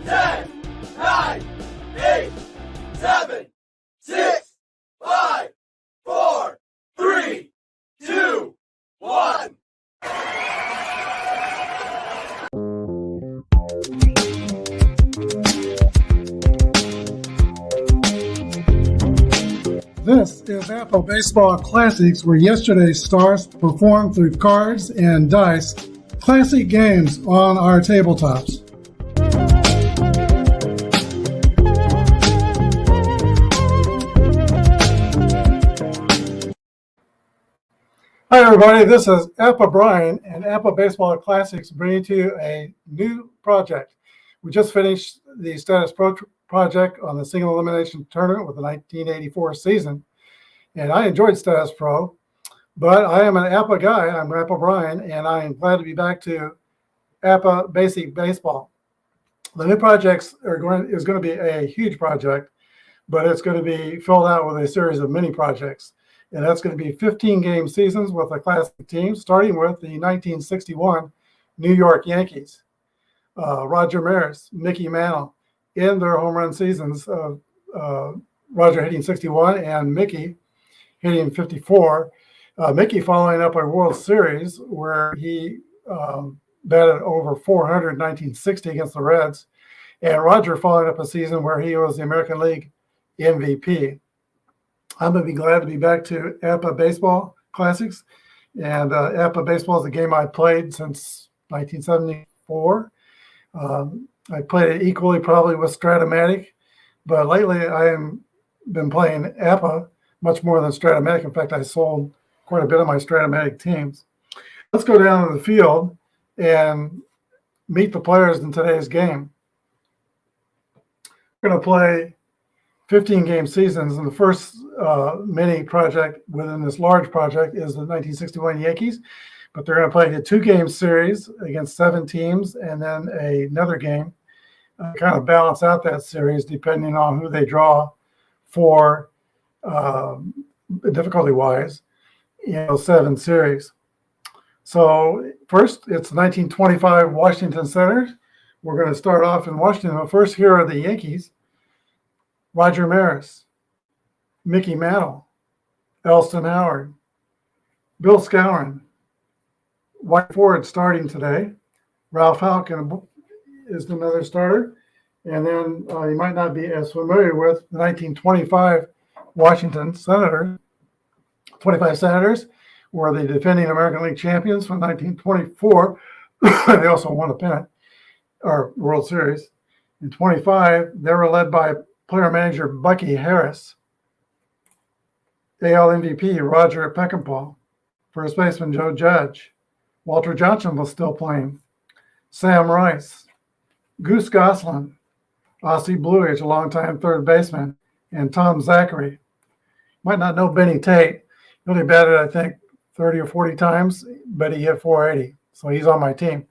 10, 9, 8, 7, 6, 5, 4, 3, 2, 1. This is Apba Baseball Classics, where yesterday's stars performed through cards and dice, classic games on our tabletops. Hi everybody, this is Apba Brian and Apba Baseball Classics bringing to you a new project. We just finished the Status Pro project on the single elimination tournament with the 1984 season, and I enjoyed Status Pro, but I am an Apba guy. I'm Apba Brian, and I am glad to be back to Apba Basic Baseball. The new projects is going to be a huge project, but it's going to be filled out with a series of mini projects, and that's going to be 15 game seasons with a classic team, starting with the 1961 New York Yankees. Roger Maris, Mickey Mantle, in their home run seasons of Roger hitting 61 and Mickey hitting 54. Mickey following up a World Series where he batted over 400 in 1960 against the Reds, and Roger following up a season where he was the American League MVP. I'm going to be glad to be back to Apba Baseball Classics, and Apba Baseball is a game I've played since 1974. I played it equally probably with Stratomatic, but lately I have been playing Apba much more than Stratomatic. In fact, I sold quite a bit of my Stratomatic teams. Let's go down to the field and meet the players in today's game. We're going to play 15 game seasons, and the first mini project within this large project is the 1961 Yankees. But they're going to play a 2-game series against 7 teams, and then another game, kind of balance out that series depending on who they draw for difficulty-wise, 7 series. So first, it's 1925 Washington Senators. We're going to start off in Washington. But first, here are the Yankees: Roger Maris, Mickey Mantle, Elston Howard, Bill Skowron. White Ford starting today. Ralph Halkin is another starter. And then you might not be as familiar with the 1925 Washington Senators. 25 Senators were the defending American League champions from 1924. They also won a pennant, or World Series. In 25, they were led by player-manager Bucky Harris. AL MVP Roger Peckinpah. First baseman Joe Judge. Walter Johnson was still playing. Sam Rice, Goose Goslin, Ossie Bluage, a longtime third baseman, and Tom Zachary. Might not know Benny Tate. He only batted, I think, 30 or 40 times, but he hit 480. So he's on my team.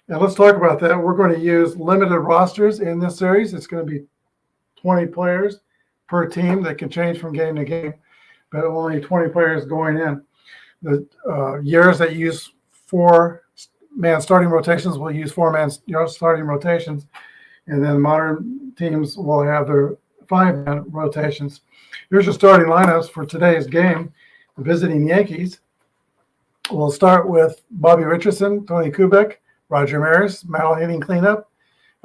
And let's talk about that. We're going to use limited rosters in this series. It's going to be 20 players per team that can change from game to game, but only 20 players going in. The years that use 4-man starting rotations will use 4-man starting rotations, and then modern teams will have their 5-man rotations. Here's your starting lineups for today's game. The visiting Yankees. We'll start with Bobby Richardson, Tony Kubek, Roger Maris, Mantle hitting cleanup,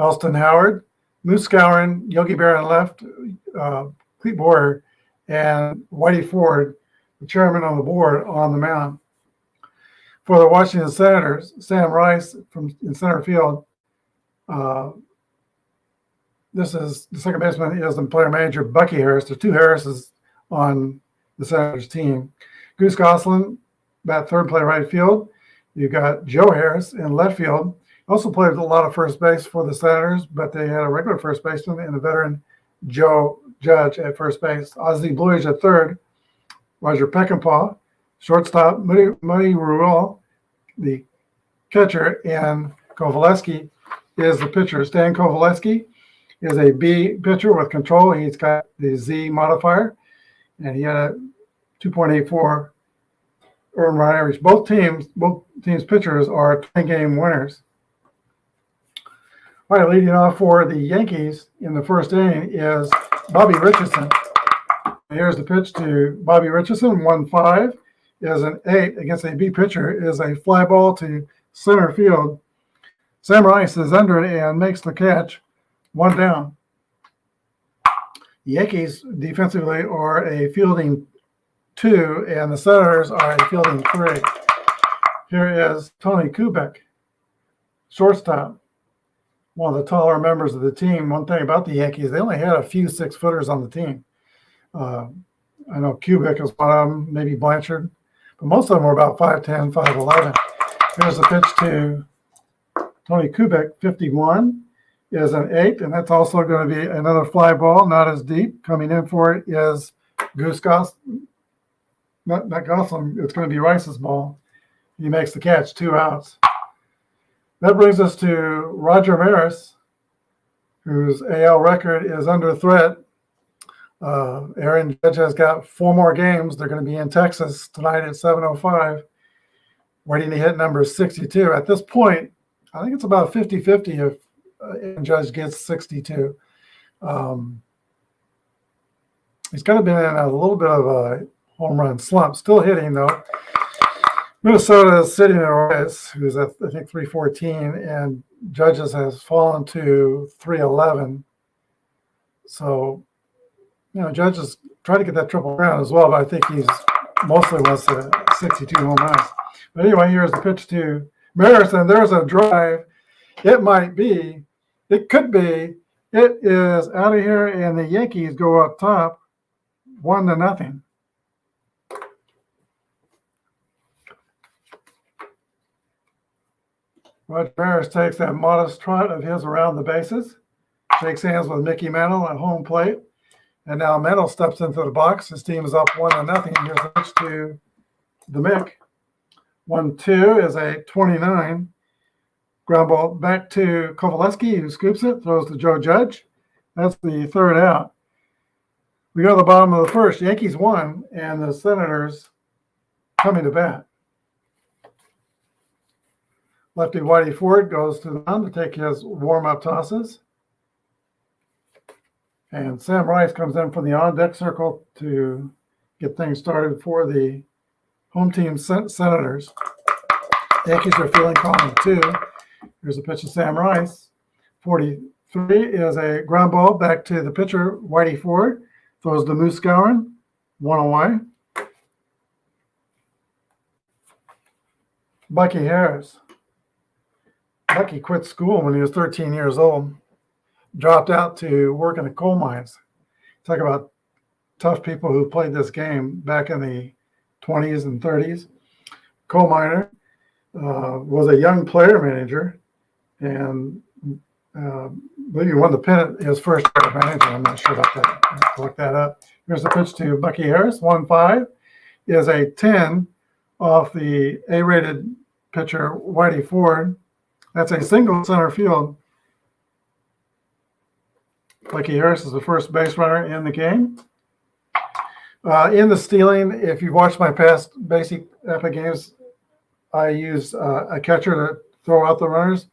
Elston Howard, Moose Skowron, Yogi Berra on left, Clete Boyer, and Whitey Ford, the chairman on the board, on the mound. For the Washington Senators, Sam Rice in center field. This is the second baseman is the player manager Bucky Harris. There's 2 Harrises on the Senators team. Goose Goslin, bat third, play right field. You got Joe Harris in left field. Also played a lot of first base for the Senators, but they had a regular first baseman and a veteran Joe Judge at first base. Ossie Bluage at third. Roger Peckinpah, shortstop, Muddy Ruel, the catcher, and Kovaleski is the pitcher. Stan Kovaleski is a B pitcher with control. He's got the Z modifier, and he had a 2.84 earned run average. Both teams' pitchers are 20-game winners. All right, leading off for the Yankees in the first inning is Bobby Richardson. Here's the pitch to Bobby Richardson. 1-5 is an 8 against a B pitcher, is a fly ball to center field. Sam Rice is under it and makes the catch. 1 down. The Yankees defensively are a fielding 2, and the Senators are a fielding 3. Here is Tony Kubek, shortstop, one of the taller members of the team. One thing about the Yankees, they only had a few 6-footers on the team. I know Kubek is one of them, maybe Blanchard, but most of them were about 5'10", 5'11". Here's the pitch to Tony Kubek. 51 is an 8, and that's also going to be another fly ball, not as deep. Coming in for it is Goose Goslin. Not Goslin, it's going to be Rice's ball. He makes the catch, 2 outs. That brings us to Roger Maris, whose AL record is under threat. Aaron Judge has got 4 more games. They're going to be in Texas tonight at 7:05, waiting to hit number 62. At this point, I think it's about 50-50 if Aaron Judge gets 62. He's kind of been in a little bit of a home run slump. Still hitting, though. Minnesota is sitting at Rice, who's at, I think, 314, and Judges has fallen to 311. So, Judge is trying to get that triple crown as well, but I think he's mostly wants the 62 home runs. But anyway, here's the pitch to Maris, and there's a drive. It might be, it could be, it is out of here, and the Yankees go up top 1-0. Roger Maris takes that modest trot of his around the bases, shakes hands with Mickey Mantle at home plate, and now Mantle steps into the box. His team is up 1-0. Here's the pitch to the Mick. 1-2 is a 29. Ground ball back to Kovaleski, who scoops it, throws to Joe Judge. That's the 3rd out. We go to the bottom of the first. Yankees 1, and the Senators coming to bat. Lefty Whitey Ford goes to the mound to take his warm-up tosses. And Sam Rice comes in from the on-deck circle to get things started for the home team Senators. The Yankees are feeling calm, too. Here's a pitch to Sam Rice. 43 is a ground ball back to the pitcher, Whitey Ford. Throws to Moose Skowron. 1 away. Bucky Harris. Bucky quit school when he was 13 years old. Dropped out to work in the coal mines. Talk about tough people who played this game back in the 20s and 30s. Coal miner, was a young player manager, and believe he won the pennant his first year as manager. I'm not sure about that. I have to look that up. Here's the pitch to Bucky Harris. 1-5 is a 10 off the A-rated pitcher Whitey Ford. That's a single center field. Bucky Harris is the first base runner in the game. In the stealing, if you've watched my past basic Apba games, I use a catcher to throw out the runners.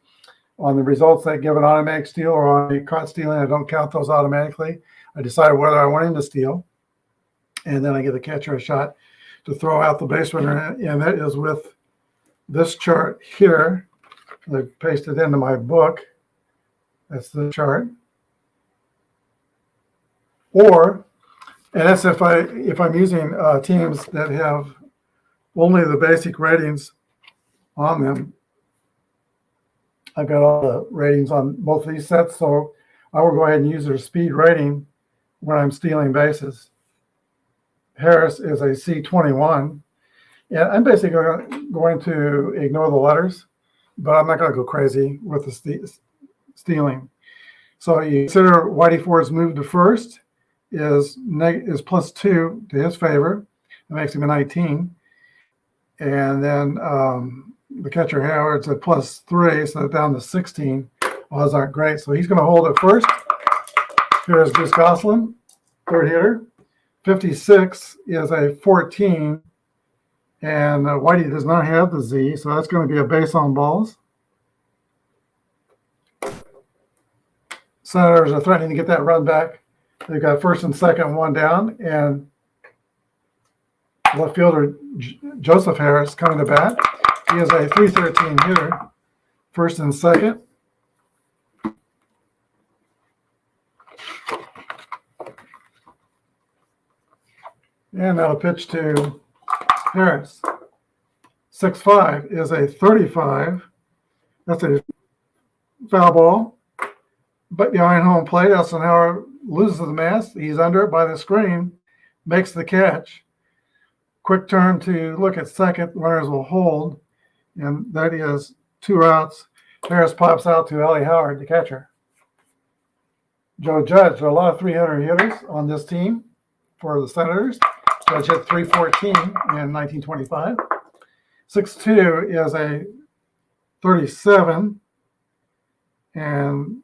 On the results, they give an automatic steal, or on a caught stealing, I don't count those automatically. I decide whether I want him to steal, and then I give the catcher a shot to throw out the base runner, and that is with this chart here. I pasted into my book. That's the chart. Or, and that's if I'm using teams that have only the basic ratings on them. I've got all the ratings on both of these sets, so I will go ahead and use their speed rating when I'm stealing bases. Harris is a C21, and I'm basically going to ignore the letters, but I'm not going to go crazy with the stealing. So you consider Whitey Ford's move to first is +2 to his favor. It makes him a 19. And then the catcher Howard's at +3, so down to 16. Odds aren't great, so he's going to hold it first. Here's Goose Goslin, 3rd hitter. 56 is a 14, and Whitey does not have the Z, so that's going to be a base on balls. Senators are threatening to get that run back. They've got first and second, one down, and left fielder Joseph Harris coming to bat. He is a 313 hitter, first and second. And now a pitch to Harris. 6-5 is a 35. That's a foul ball. But behind home plate, Eisenhower loses the mask. He's under it by the screen, makes the catch. Quick turn to look at second. Runners will hold. And that is 2 outs. Harris pops out to Ellie Howard, the catcher. Joe Judge, there are a lot of 300 hitters on this team for the Senators. Judge hit 314 in 1925. 6-2 is a 37. And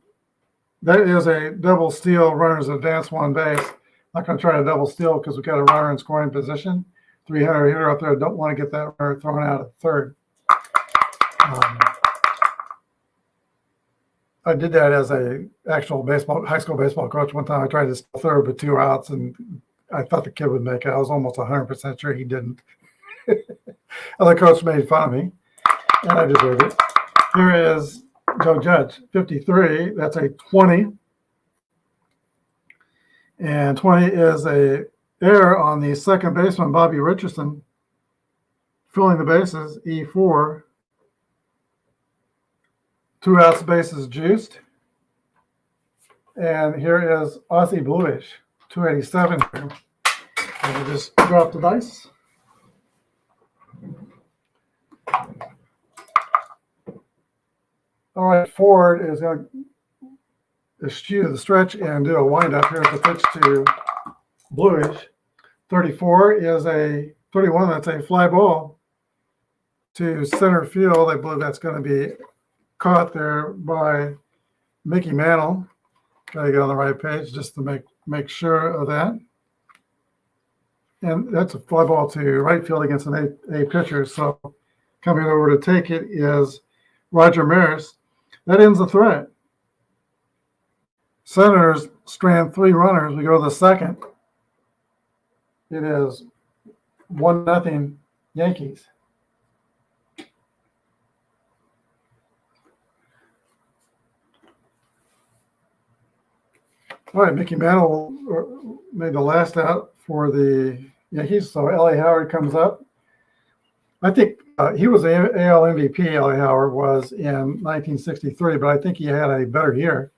that is a double steal. Runners advance one base. Not going to try to double steal because we've got a runner in scoring position. 300 hitter up there. Don't want to get that runner thrown out at third. I did that as a actual high school baseball coach. One time I tried to steal third with 2 outs, and I thought the kid would make it. I was almost 100% sure he didn't. Other coach made fun of me, and I deserved it. Here is Joe Judge, 53. That's a 20. And 20 is a error on the second baseman, Bobby Richardson, filling the bases, E4. 2 outs, bases juiced. And here is Aussie Bluish, 287. And we'll just drop the dice. All right, Ford is going to eschew the stretch and do a windup. Here's the pitch to Bluish. 34 is a 31. That's a fly ball to center field. I believe that's going to be caught there by Mickey Mantle. Got to get on the right page just to make sure of that. And that's a fly ball to right field against an A pitcher. So coming over to take it is Roger Maris. That ends the threat. Senators strand 3 runners. We go to the second. It is 1-0 Yankees. All right, Mickey Mantle made the last out for the Yankees. So Ellie Howard comes up. I think he was AL MVP, Ellie Howard was in 1963, but I think he had a better year,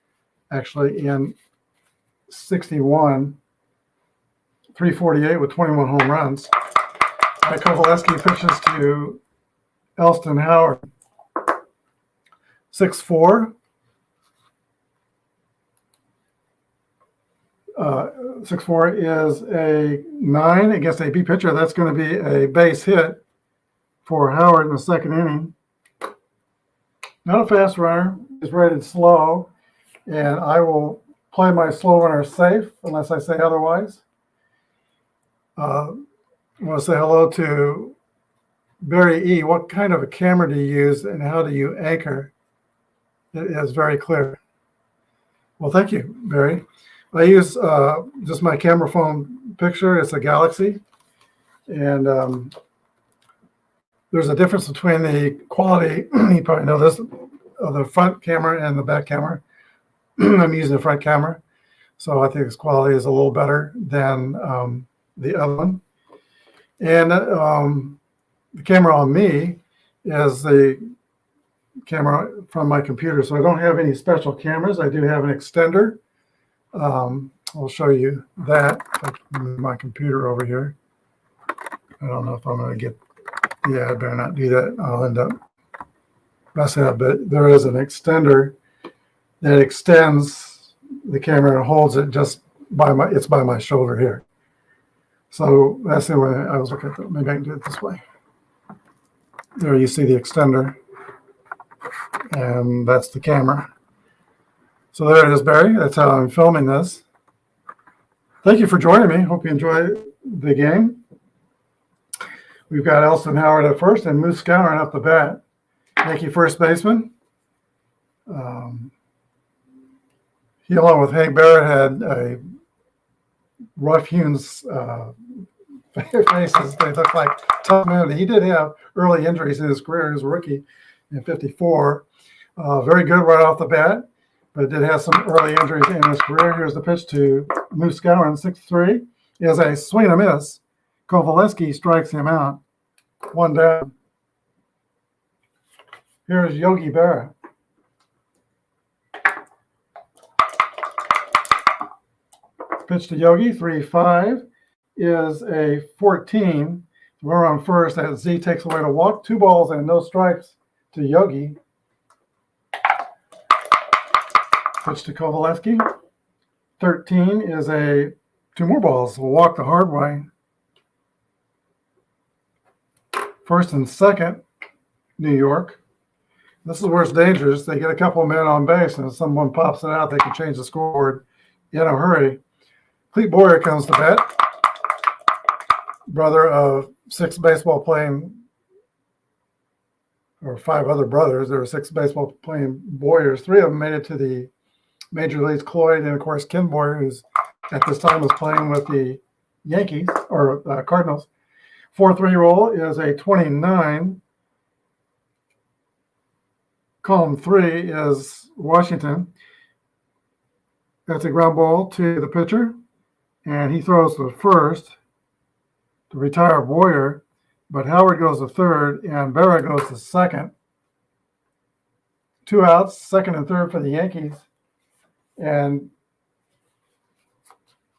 actually, in 61. 348 with 21 home runs. Kovaleski pitches to Elston Howard. 6-4. 6-4 is a 9 against a B pitcher. That's going to be a base hit for Howard in the second inning. Not a fast runner. He's rated slow, and I will play my slow runner safe unless I say otherwise. I want to say hello to Barry E. What kind of a camera do you use and how do you anchor? It is very clear. Well, thank you, Barry. I use just my camera phone picture. It's a Galaxy. And there's a difference between the quality, you probably know this, of the front camera and the back camera. I'm using the front camera. So I think its quality is a little better than the other one. And the camera on me is the camera from my computer. So I don't have any special cameras. I do have an extender. I'll show you that. My computer over here. I don't know if I'm going to get, yeah, I better not do that. I'll end up messing up, but there is an extender that extends the camera and holds it just by it's by my shoulder here. So that's the way I was looking at it. Maybe I can do it this way. There you see the extender, and that's the camera. So there it is, Barry. That's how I'm filming this. Thank you for joining me. Hope you enjoy the game. We've got Elston Howard at first and Moose Scourin up the bat. Yankee first baseman. He, along with Hank Barrett, had a rough-hewn faces. They looked like tough men. He did have early injuries in his career. He was a rookie in '54. Very good right off the bat, but did have some early injuries in his career. Here's the pitch to Moose Gowan, 6-3. Is a swing and a miss. Kovaleski strikes him out. 1 down. Here's Yogi Berra. Pitch to Yogi, 3-5, is a 14. We're on first. As Z takes away the walk. 2 balls and no strikes to Yogi. Pitch to Kovaleski. 13 is a 2 more balls. We'll walk the hard way. First and second, New York. This is where it's dangerous. They get a couple of men on base, and if someone pops it out, they can change the scoreboard in a hurry. Clete Boyer comes to bat. Brother of 6 baseball playing, or 5 other brothers. There were 6 baseball playing Boyers. 3 of them made it to the major leagues. Cloyd and, of course, Ken Boyer, who's at this time was playing with the Yankees, or Cardinals. 4-3 roll is a 29. Column 3 is Washington. That's a ground ball to the pitcher, and he throws to first to retire Boyer, but Howard goes to third, and Berra goes to second. 2 outs, second and third for the Yankees, and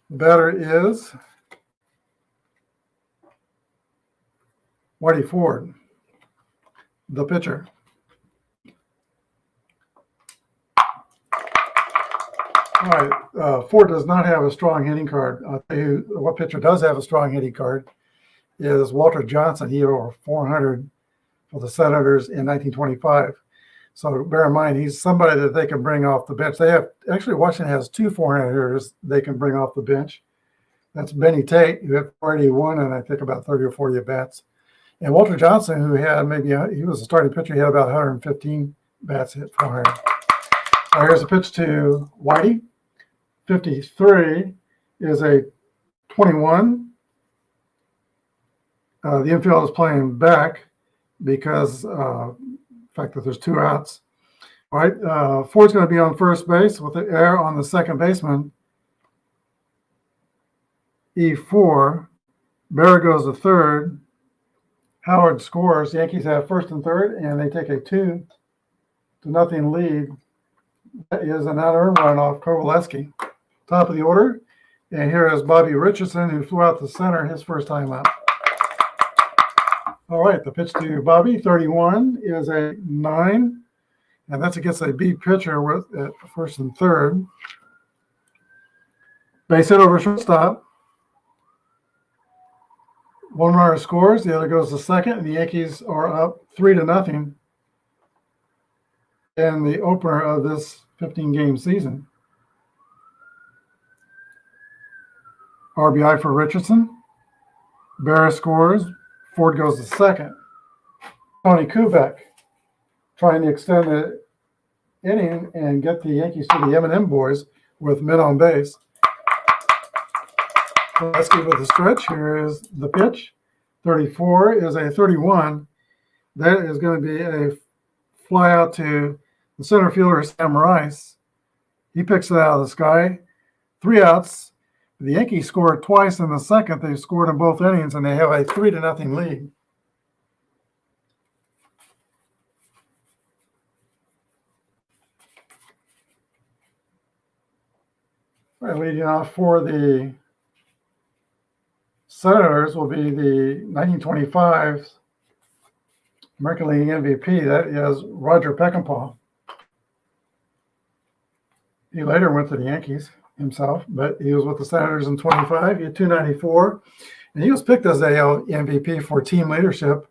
the batter is Whitey Ford, the pitcher. All right, Ford does not have a strong hitting card. I'll tell you what pitcher does have a strong hitting card is Walter Johnson. He hit over 400 for the Senators in 1925. So bear in mind, he's somebody that they can bring off the bench. They have, actually, Washington has 2 400 hitters they can bring off the bench. That's Benny Tate, who had 41 and I think about 30 or 40 at-bats. And Walter Johnson, who had he was a starting pitcher, he had about 115 bats hit 400. Here's a pitch to Whitey. 53 is a 21. The infield is playing back because the fact that there's 2 outs. All right, Ford's going to be on first base with the air on the second baseman. E4. Berra goes to third. Howard scores. The Yankees have first and third, and they take a 2-0 lead. That is an out-earned run off Kovaleski. Top of the order. And here is Bobby Richardson, who flew out to center his first time out. All right, the pitch to Bobby, 31, is a 9. And that's against a B pitcher with at first and third. Base hit over shortstop. 1 runner scores, the other goes to second, and the Yankees are up 3-0 in the opener of this 15-game season. RBI for Richardson. Berra scores. Ford goes to second. Tony Kubek trying to extend the inning and get the Yankees to the M&M boys with men on base. Let's give it a stretch. Here is the pitch. 34 is a 31. That is going to be a fly out to the center fielder, Sam Rice. He picks it out of the sky. 3 outs. The Yankees scored twice in the second. They scored in both innings, and they have a 3-0 lead. All right, leading off for the Senators will be the 1925 American League MVP. That is Roger Peckinpah. He later went to the Yankees himself, but he was with the Senators in 25. He had 294, and he was picked as AL MVP for team leadership,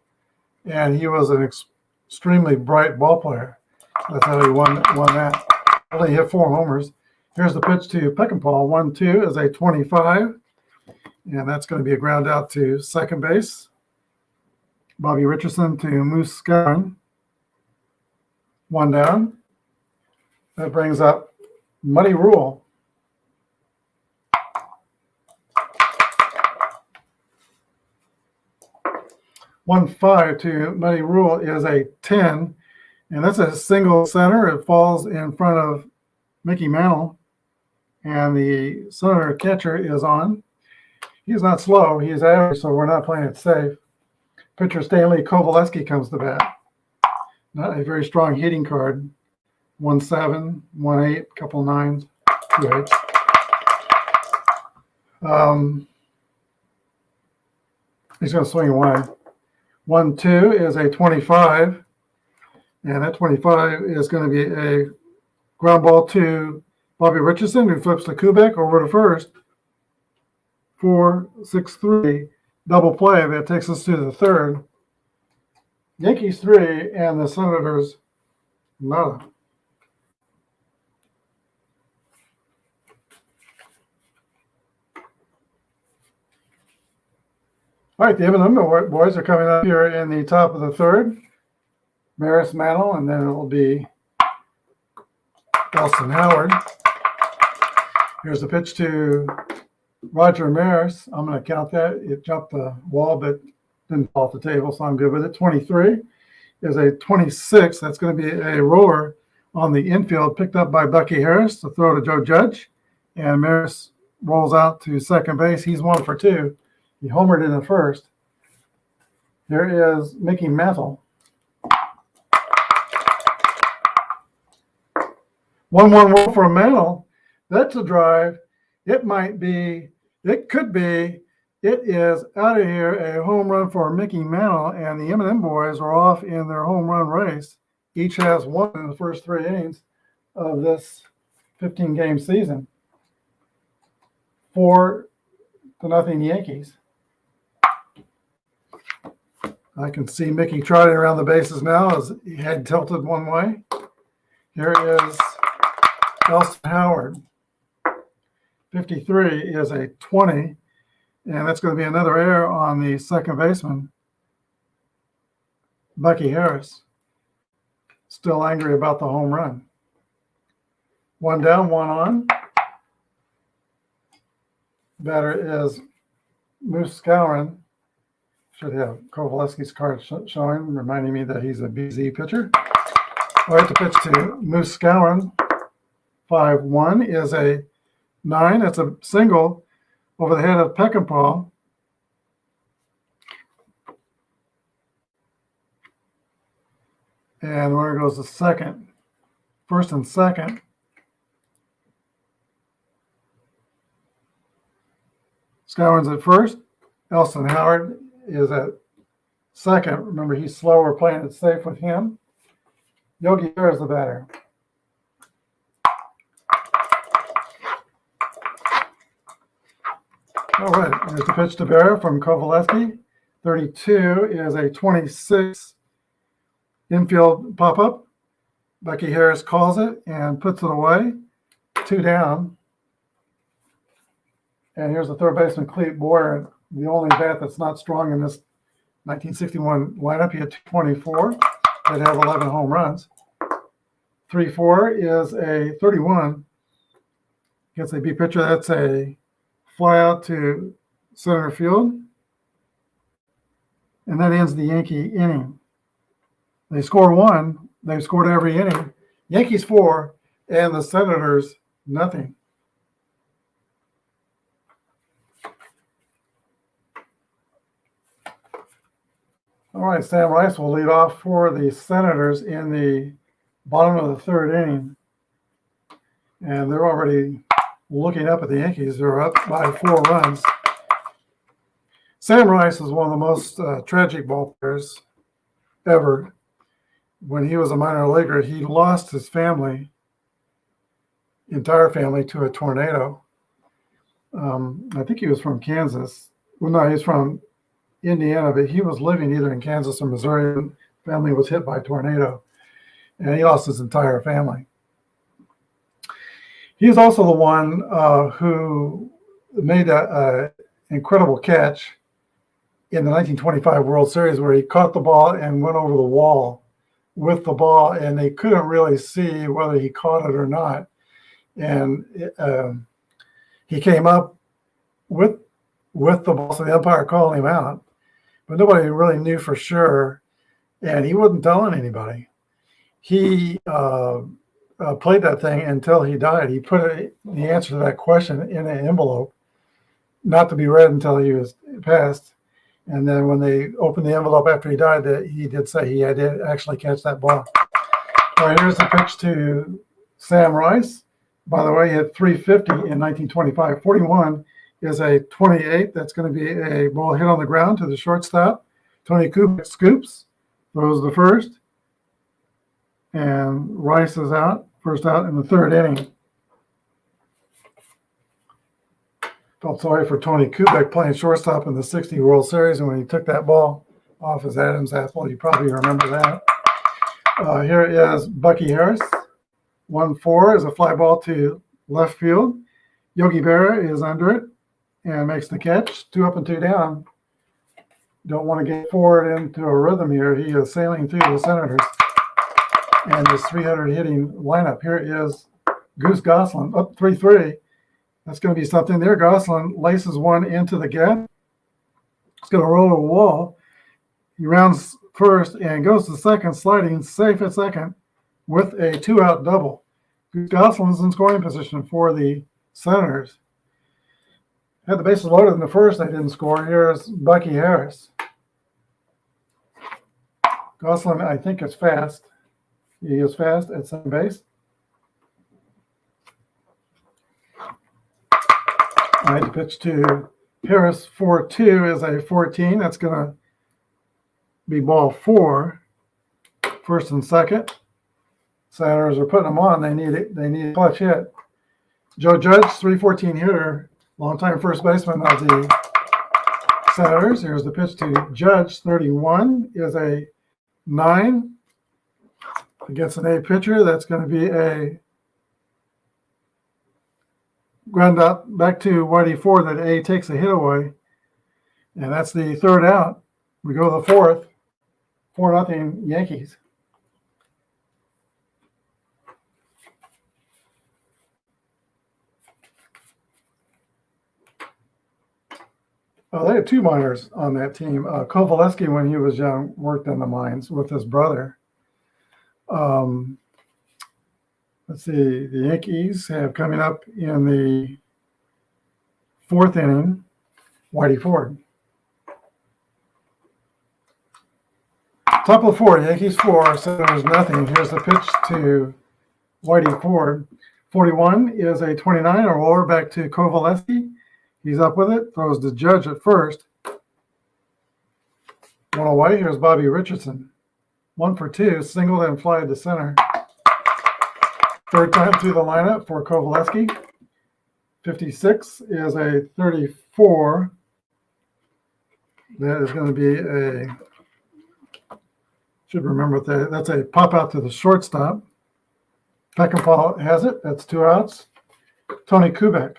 and he was an extremely bright ball player. That's how he won that. Only hit 4 homers. Here's the pitch to Peckinpah. 1-2 is a 25. And that's going to be a ground out to second base. Bobby Richardson to Moose Gowan. 1 down. That brings up Muddy Rule. 1-5 to Muddy Rule is a 10, and that's a single center. It falls in front of Mickey Mantle, and the center catcher is on. He's not slow, he's average, so we're not playing it safe. Pitcher Stanley Kovaleski comes to bat. Not a very strong hitting card. 1-7, 1-8, couple nines, 2 8s. He's going to swing wide. 1-2 is a 25, and that 25 is going to be a ground ball to Bobby Richardson, who flips to Kubek over to first. 4-6-3 double play that takes us to the third. Yankees 3 and the Senators nada. All right, the M&M boys are coming up here in the top of the third. Maris Mantle, and then it'll be Elston Howard. Here's the pitch to Roger Maris. I'm going to count that. It jumped the wall, but didn't fall off the table, so I'm good with it. 23 is a 26. That's going to be a roller on the infield, picked up by Bucky Harris to throw to Joe Judge. And Maris rolls out to second base. He's 1 for 2. He homered in the first. Here is Mickey Mantle. 1-1 roll for a Mantle. That's a drive. It might be, it could be, it is out of here a home run for Mickey Mantle, and the M&M boys are off in their home run race. Each has 1 in the first 3 innings of this 15-game season. 4-0 Yankees. I can see Mickey trotting around the bases now as he head tilted one way. Here is Elston Howard. 53 is a 20, and that's going to be another error on the second baseman, Bucky Harris. Still angry about the home run. 1 down, 1 on. Batter is Moose Skowron. Should have Kovaleski's card showing, reminding me that he's a BZ pitcher. All right, the pitch to Moose Skowron. 5-1 is a 9. That's a single over the head of Peckinpah. And where goes the second? First and second. Skowron's at first. Elston Howard is at second. Remember, he's slower, playing it safe with him. Yogi Berra is the batter. All right, there's the pitch to Berra from Kovaleski. 32 is a 26 infield pop-up. Bucky Harris calls it and puts it away. 2 down. And here's the third baseman, Clete Boyer, the only bat that's not strong in this 1961 lineup. He had 224. They'd have 11 home runs. 3-4 is a 31. Gets a B pitcher. That's a fly out to center field. And that ends the Yankee inning. They score 1. They've scored every inning. Yankees 4 and the Senators nothing. All right, Sam Rice will lead off for the Senators in the bottom of the third inning. And they're already looking up at the Yankees. They're up by 4 runs. Sam Rice is one of the most tragic ball players ever. When he was a minor leaguer, he lost his family, entire family, to a tornado. I think he was from Kansas. Well, no, he's from Indiana, but he was living either in Kansas or Missouri. And family was hit by a tornado, and he lost his entire family. He is also the one who made an incredible catch in the 1925 World Series where he caught the ball and went over the wall with the ball, and they couldn't really see whether he caught it or not. and he came up with the ball, so the umpire called him out, but nobody really knew for sure, and he wasn't telling anybody. He played that thing until he died. He put the answer to that question in an envelope, not to be read until he was passed. And then when they opened the envelope after he died, he did say he did actually catch that ball. All right, here's the pitch to Sam Rice. By the way, he hit 350 in 1925. 41 is a 28. That's going to be a ball hit on the ground to the shortstop. Tony Kubek scoops, throws the first, and Rice is out, first out in the third inning. Felt sorry for Tony Kubek playing shortstop in the '60 World Series, and when he took that ball off his Adam's apple, you probably remember that. Here is Bucky Harris. 1-4 is a fly ball to left field. Yogi Berra is under it and makes the catch. 2 up and 2 down. Don't want to get forward into a rhythm here. He is sailing through the Senators and his 300 hitting lineup. Here is Goose Goslin up 3-3. That's going to be something there. Goslin laces one into the gap. It's going to roll to a wall. He rounds first and goes to second, sliding safe at second with a 2-out double. Goslin's in scoring position for the Senators. Had the bases loaded in the first, they didn't score. Here's Bucky Harris. Goslin, I think, is fast. He is fast at second base. All right, the pitch to Harris 4-2 is a 14. That's going to be ball 4, first and second. Senators are putting them on. They need it. They need a clutch hit. Joe Judge, 314 hitter, longtime first baseman of the Senators. Here's the pitch to Judge. 31 is a 9 against an A pitcher. That's going to be a ground out back to Whitey Ford. That A takes a hit away, and that's the third out. We go to the fourth. 4-0 Yankees. Oh, they had 2 minors on that team. Kovaleski, when he was young, worked in the mines with his brother. Let's see. The Yankees have coming up in the 4th inning, Whitey Ford. Top of the 4, Yankees 4, Senators nothing. Here's the pitch to Whitey Ford. 41 is a 29, a roller back to Kovaleski. He's up with it, throws to Judge at first. 1 away, here's Bobby Richardson. 1 for 2, singled and fly to center. Third time through the lineup for Kovaleski. 56 is a 34. That is going to be a, should remember that, that's a pop out to the shortstop. Peckinpah has it, that's 2 outs. Tony Kubek.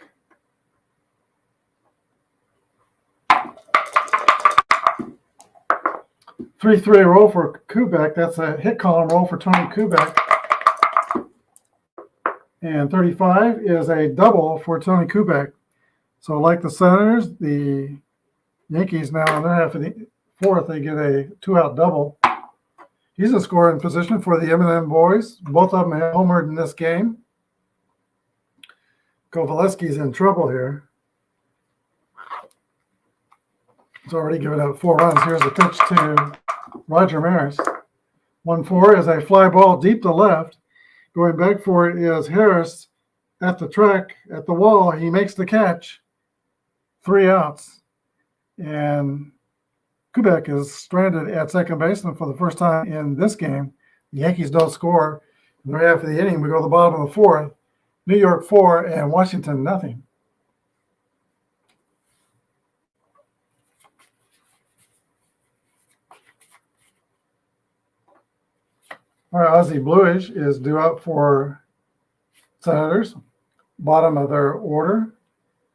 3-3 roll for Kubek. That's a hit column roll for Tony Kubek. And 35 is a double for Tony Kubek. So like the Senators, the Yankees now in their half of the 4th, they get a 2-out double. He's in scoring position for the M&M boys. Both of them have homered in this game. Kovaleski's in trouble here. He's already given up 4 runs. Here's the pitch to Roger Maris. 1-4 is a fly ball deep to left. Going back for it is Harris at the track, at the wall. He makes the catch. 3 outs. And Kubek is stranded at second baseman for the first time in this game. The Yankees don't score. In the half of the inning, we go to the bottom of the 4th. New York 4 and Washington nothing. All right, Ozzie Bluish is due up for Senators. Bottom of their order,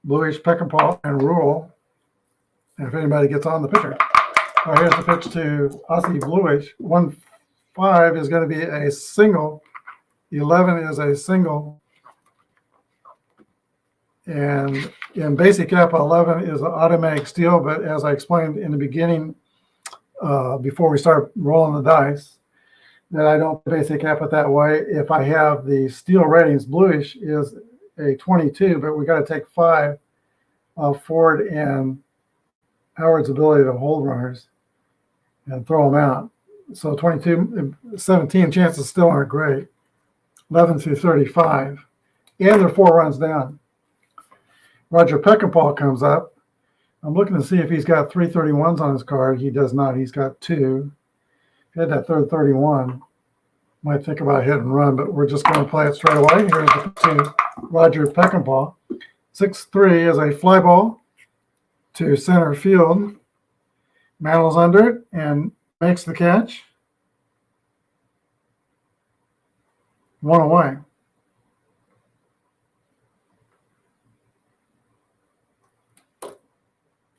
Bluish, Peckinpah, and Rule. And if anybody gets on, the pitcher. All right, here's the pitch to Ozzie Bluish. 1-5 is going to be a single. 11 is a single. And in basic Apba 11 is an automatic steal, but as I explained in the beginning, before we start rolling the dice, that I don't basic Apba that way. If I have the steal ratings, bluish is a 22, but we got to take 5 of Ford and Howard's ability to hold runners and throw them out. So 22, 17 chances still aren't great. 11 through 35. And they're 4 runs down. Roger Peckinpah comes up. I'm looking to see if he's got 3 31s on his card. He does not. He's got 2. If he had that third 31, might think about hit and run, but we're just going to play it straight away. Here's the Roger Peckinpah. 6-3 is a fly ball to center field. Mantle's under it and makes the catch. 1 away.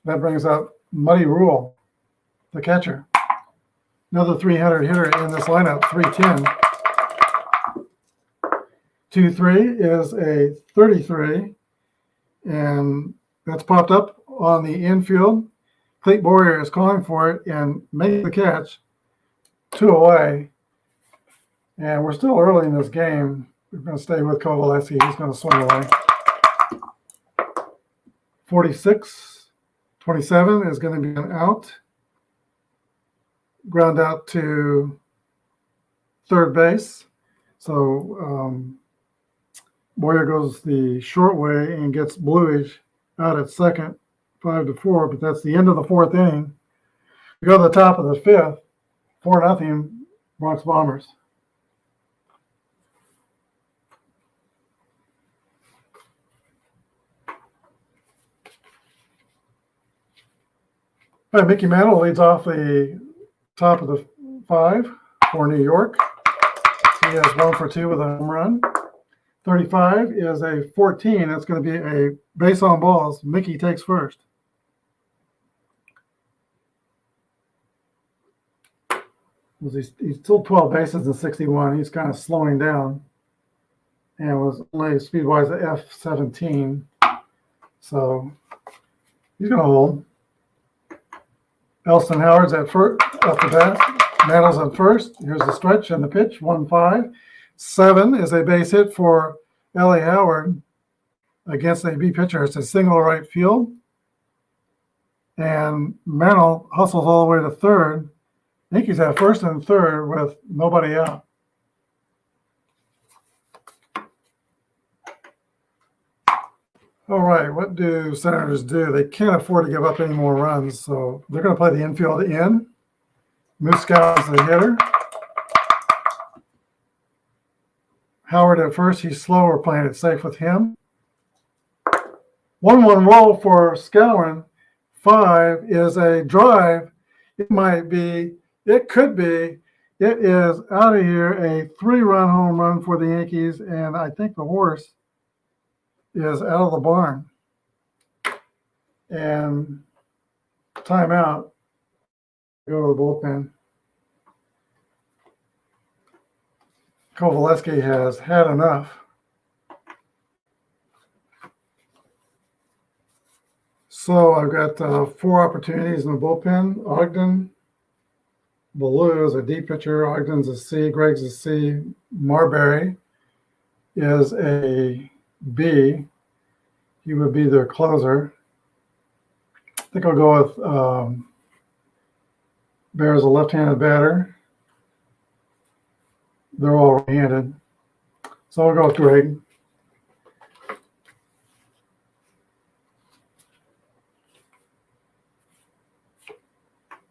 That brings up Muddy Rule, the catcher. Another 300 hitter in this lineup, 310. 2-3 is a 33, and that's popped up on the infield. Cleat Boyer is calling for it and makes the catch. 2 away. And we're still early in this game. We're going to stay with Kovaleski. He's going to swing away. 46-27 is going to be an out. Ground out to third base. So Boyer goes the short way and gets bluish out at second, 5-4. But that's the end of the 4th inning. We go to the top of the 5th, 4-0 Bronx Bombers. All right, Mickey Mantle leads off the top of the 5 for New York. He has 1 for 2 with a home run. 35 is a 14. That's going to be a base on balls. Mickey takes first. He's still 12 bases in 61. He's kind of slowing down. And was only speed-wise at F17. So he's going to hold. Elston Howard's at first, up the bat. Mantle's at first. Here's the stretch and the pitch. 1-5. 7 is a base hit for Ellie Howard against a B pitcher. It's a single right field. And Mantle hustles all the way to third. I think he's at first and third with nobody out. All right, what do Senators do? They can't afford to give up any more runs, so they're going to play the infield in. Muskow is the hitter. Howard at first. He's slow. We're playing it safe with him. 1-1 roll for Skowron. 5 is a drive. It might be, it could be, it is out of here, a 3-run home run for the Yankees, and I think the horse is out of the barn. And timeout. Go to the bullpen. Kovaleski has had enough. So I've got 4 opportunities in the bullpen. Ogden, Ballou is a D pitcher. Ogden's a C. Gregg's a C. Marbury is a B. He would be their closer. I think I'll go with Bear's a left-handed batter. They're all right-handed. So I'll go with Gregg.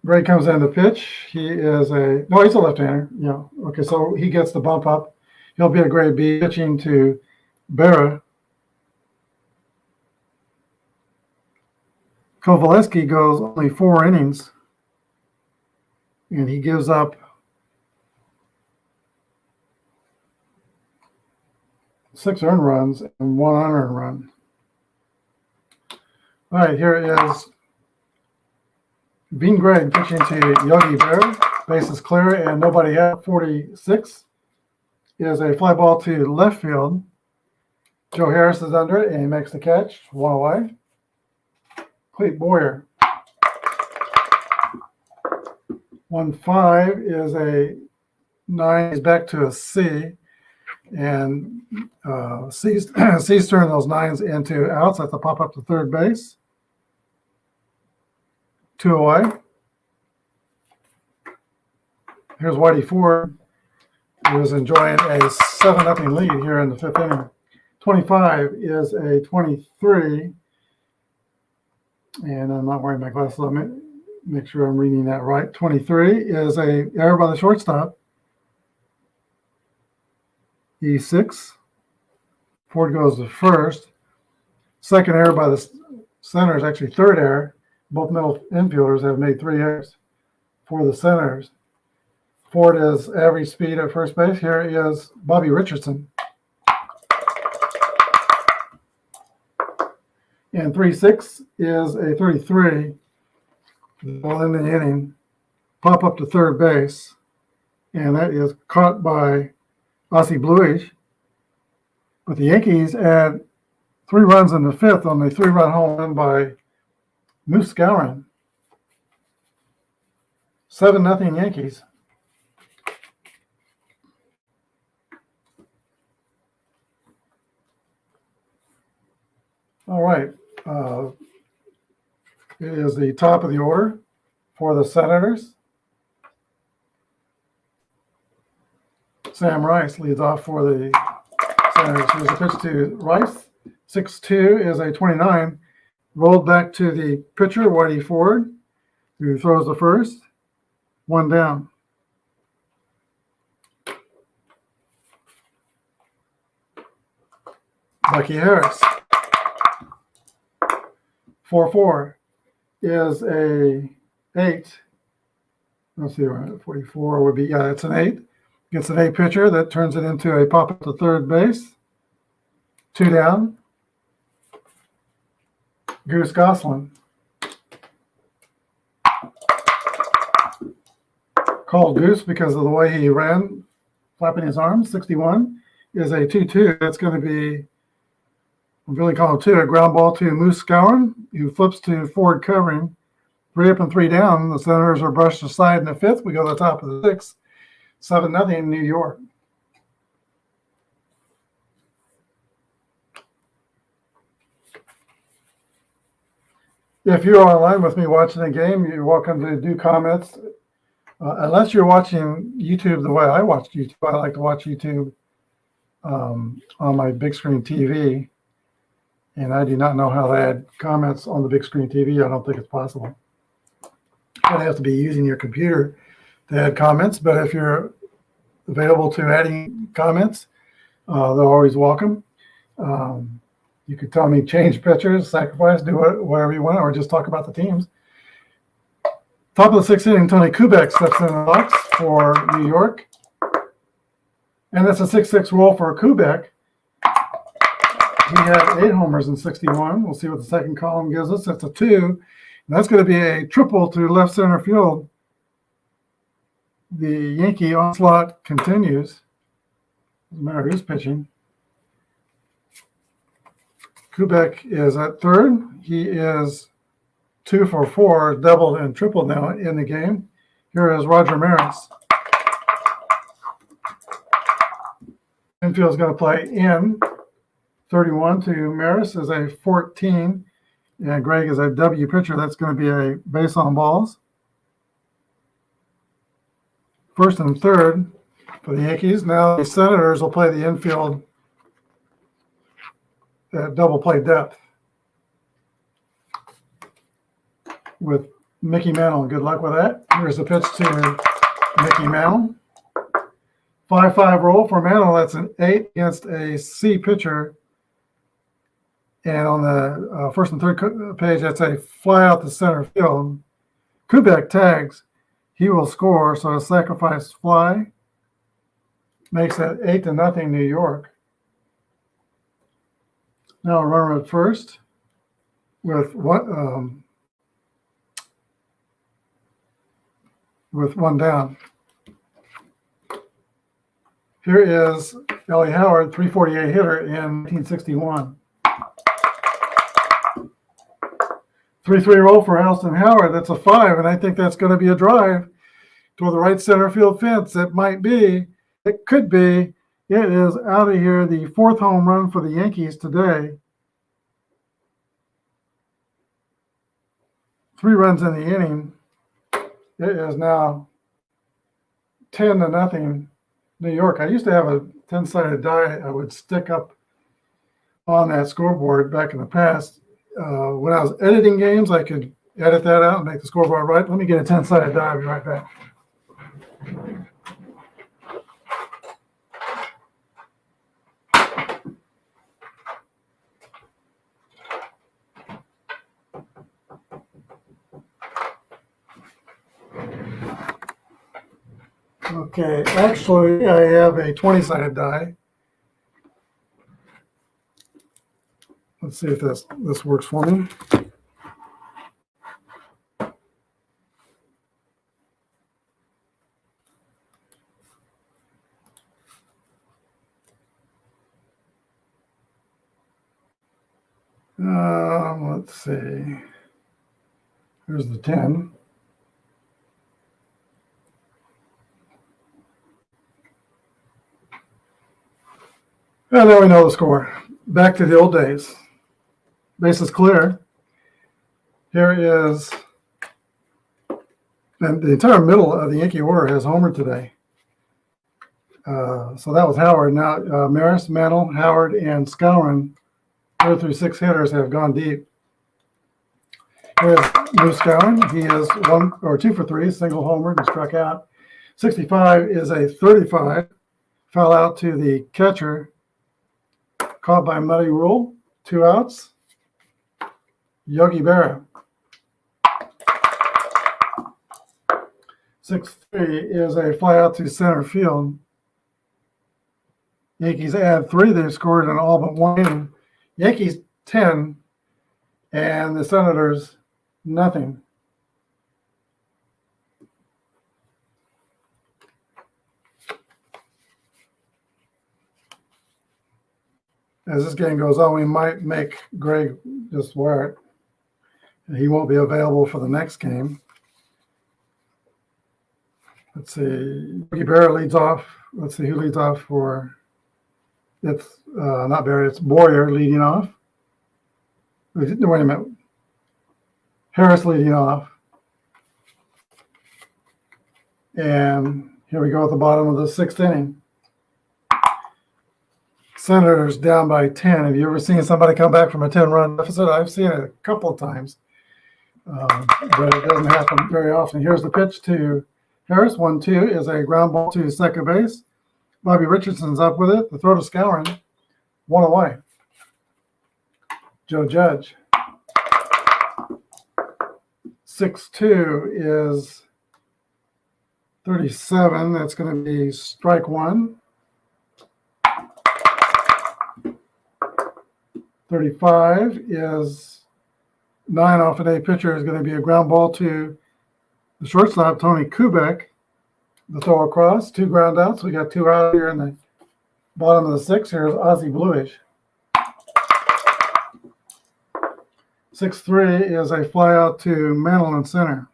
Gregg comes in to pitch. He is he's a left-hander. Yeah. Okay, so he gets the bump up. He'll be a grade B pitching to Berra. Kovaleski goes only 4 innings, and he gives up 6 earned runs and 1 unearned run. All right, here is Bean Gregg pitching to Yogi Berra. Bases clear and nobody out. 46 is a fly ball to left field. Joe Harris is under it, and he makes the catch. 1 away. Cleet Boyer. 1-5 is a 9. He's back to a C. And C's turn those 9s into outs. That's a pop up to third base. 2 away. Here's Whitey Ford, who is enjoying a 7-0 lead here in the 5th inning. 25 is a 23. And I'm not wearing my glasses. Let me make sure I'm reading that right. 23 is a error by the shortstop. E6. Ford goes to first. Second error by the center is actually third error. Both middle infielders have made 3 errors for the centers. Ford is average speed at first base. Here is Bobby Richardson. And 3-6 is a 33. Ball in the inning. Pop up to third base. And that is caught by Ossie Bluish. But the Yankees add 3 runs in the 5th on the 3-run home run by Moose Skowron. 7-0 Yankees. All right. It is the top of the order for the Senators. Sam Rice leads off for the Senators. Here's a pitch to Rice. 6-2 is a 29. Rolled back to the pitcher, Whitey Ford, who throws the first. 1 down. Bucky Harris. 4-4 is a 8. Let's see, 44 would be, yeah, it's an 8. Gets an 8 pitcher that turns it into a pop up to third base. 2 down. Goose Goslin. Called Goose because of the way he ran, flapping his arms. 61 is a 2-2. That's going to be, I'm really calling 2, a ground ball to Moose Skowron, who flips to Ford covering. 3 up and 3 down. The Senators are brushed aside in the 5th. We go to the top of the 6th. 7-0 New York. If you're online with me watching the game, you're welcome to do comments. Unless you're watching YouTube the way I watch YouTube, I like to watch YouTube on my big screen TV. And I do not know how to add comments on the big screen TV. I don't think it's possible. You'd have to be using your computer to add comments. But if you're available to adding comments, they're always welcome. You could tell me change pictures, sacrifice, do whatever you want, or just talk about the teams. Top of the 6th inning, Tony Kubek steps in the box for New York. And that's a 6-6 roll for Kubek. He had 8 homers in 61. We'll see what the second column gives us. That's a 2. And that's going to be a triple to left center field. The Yankee onslaught continues. Doesn't matter who's pitching. Kubek is at third. He is 2 for 4, doubled and tripled now in the game. Here is Roger Maris. Infield is going to play in. 31 to Maris is a 14. And Greg is a W pitcher. That's going to be a base on balls. First and third for the Yankees. Now the Senators will play the infield at double play depth with Mickey Mantle. Good luck with that. Here's the pitch to Mickey Mantle. 5-5 roll for Mantle. That's an 8 against a C pitcher. And on the first and third page, that's a fly out the center field. Kubek tags. He will score, so a sacrifice fly makes it 8-0 New York. Now a runner at first with one down. Here is Ellie Howard, 348 hitter in 1961. 3-3 roll for Alston Howard. That's a 5, and I think that's going to be a drive toward the right center field fence. It might be. It could be. It is out of here. The 4th home run for the Yankees today. 3 runs in the inning. It is now 10-0 New York. I used to have a 10-sided die I would stick up on that scoreboard back in the past. When I was editing games, I could edit that out and make the scoreboard right. Let me get a 10-sided die. I'll be right back. Okay, actually, I have a 20-sided die. Let's see if this works for me. Let's see. Here's the 10. And now we know the score. Back to the old days. Base is clear. Here is, and the entire middle of the Yankee order has homered today. So that was Howard. Now Maris, Mantle, Howard, and Skowron, 4 through 6 hitters, have gone deep. Here's Moose Skowron. He is 1 or 2 for 3, single homer and struck out. 65 is a 35. Foul out to the catcher. Caught by Muddy Rule. 2 outs. Yogi Berra. 6-3 is a fly out to center field. Yankees add 3. They've scored in all but 1 inning. Yankees 10 and the Senators nothing. As this game goes on, we might make Greg just wear it. He won't be available for the next game. Let's see. Yogi Berra leads off. Let's see who leads off for. It's not Berra. It's Boyer leading off. Wait a minute. Harris leading off. And here we go at the bottom of the 6th inning. Senators down by 10. Have you ever seen somebody come back from a 10-run deficit? I've seen it a couple of times, but it doesn't happen very often. Here's the pitch to Harris. 1-2 is a ground ball to second base. Bobby Richardson's up with it. The throw to Skowron. 1 away. Joe Judge. 6-2 is 37. That's going to be strike 1. 35 is 9 off an A pitcher is going to be a ground ball to the shortstop, Tony Kubek. The throw across, 2 ground outs. We got 2 out here in the bottom of the 6th. Here's Ozzie Bluish. 6-3 is a fly out to Mantle in center.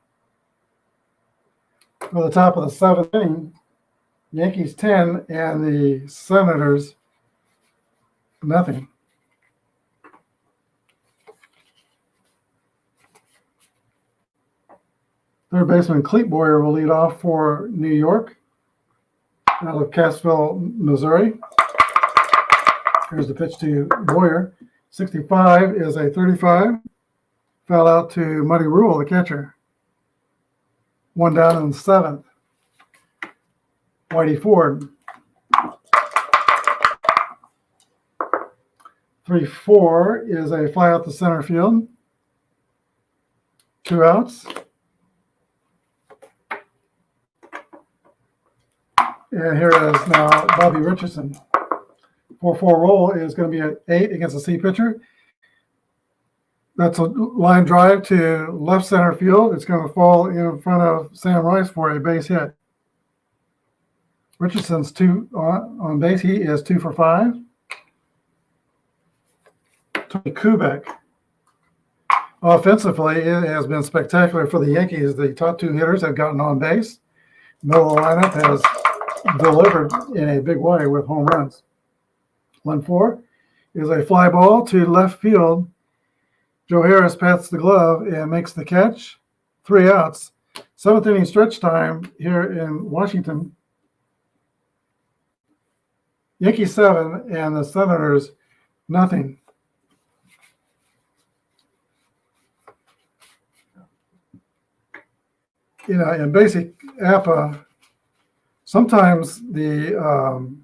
For the top of the 7th inning, Yankees 10 and the Senators nothing. Third baseman Clete Boyer will lead off for New York out of Cassville, Missouri. Here's the pitch to Boyer. 65 is a 35. Foul out to Muddy Rule, the catcher. 1 down in the 7th. Whitey Ford. 3-4 is a fly out to center field. 2 outs. And here is now Bobby Richardson. 4-4 roll is going to be at 8 against a C pitcher. That's a line drive to left center field. It's going to fall in front of Sam Rice for a base hit. Richardson's two on base. He is 2 for 5. Tony Kubek. Offensively, it has been spectacular for the Yankees. The top 2 hitters have gotten on base. Middle of the lineup has delivered in a big way with home runs. 1-4 is a fly ball to left field. Joe Harris pats the glove and makes the catch. 3 outs. 7th inning stretch time here in Washington. Yankees 7 and the Senators nothing. You know, in basic Apba, sometimes the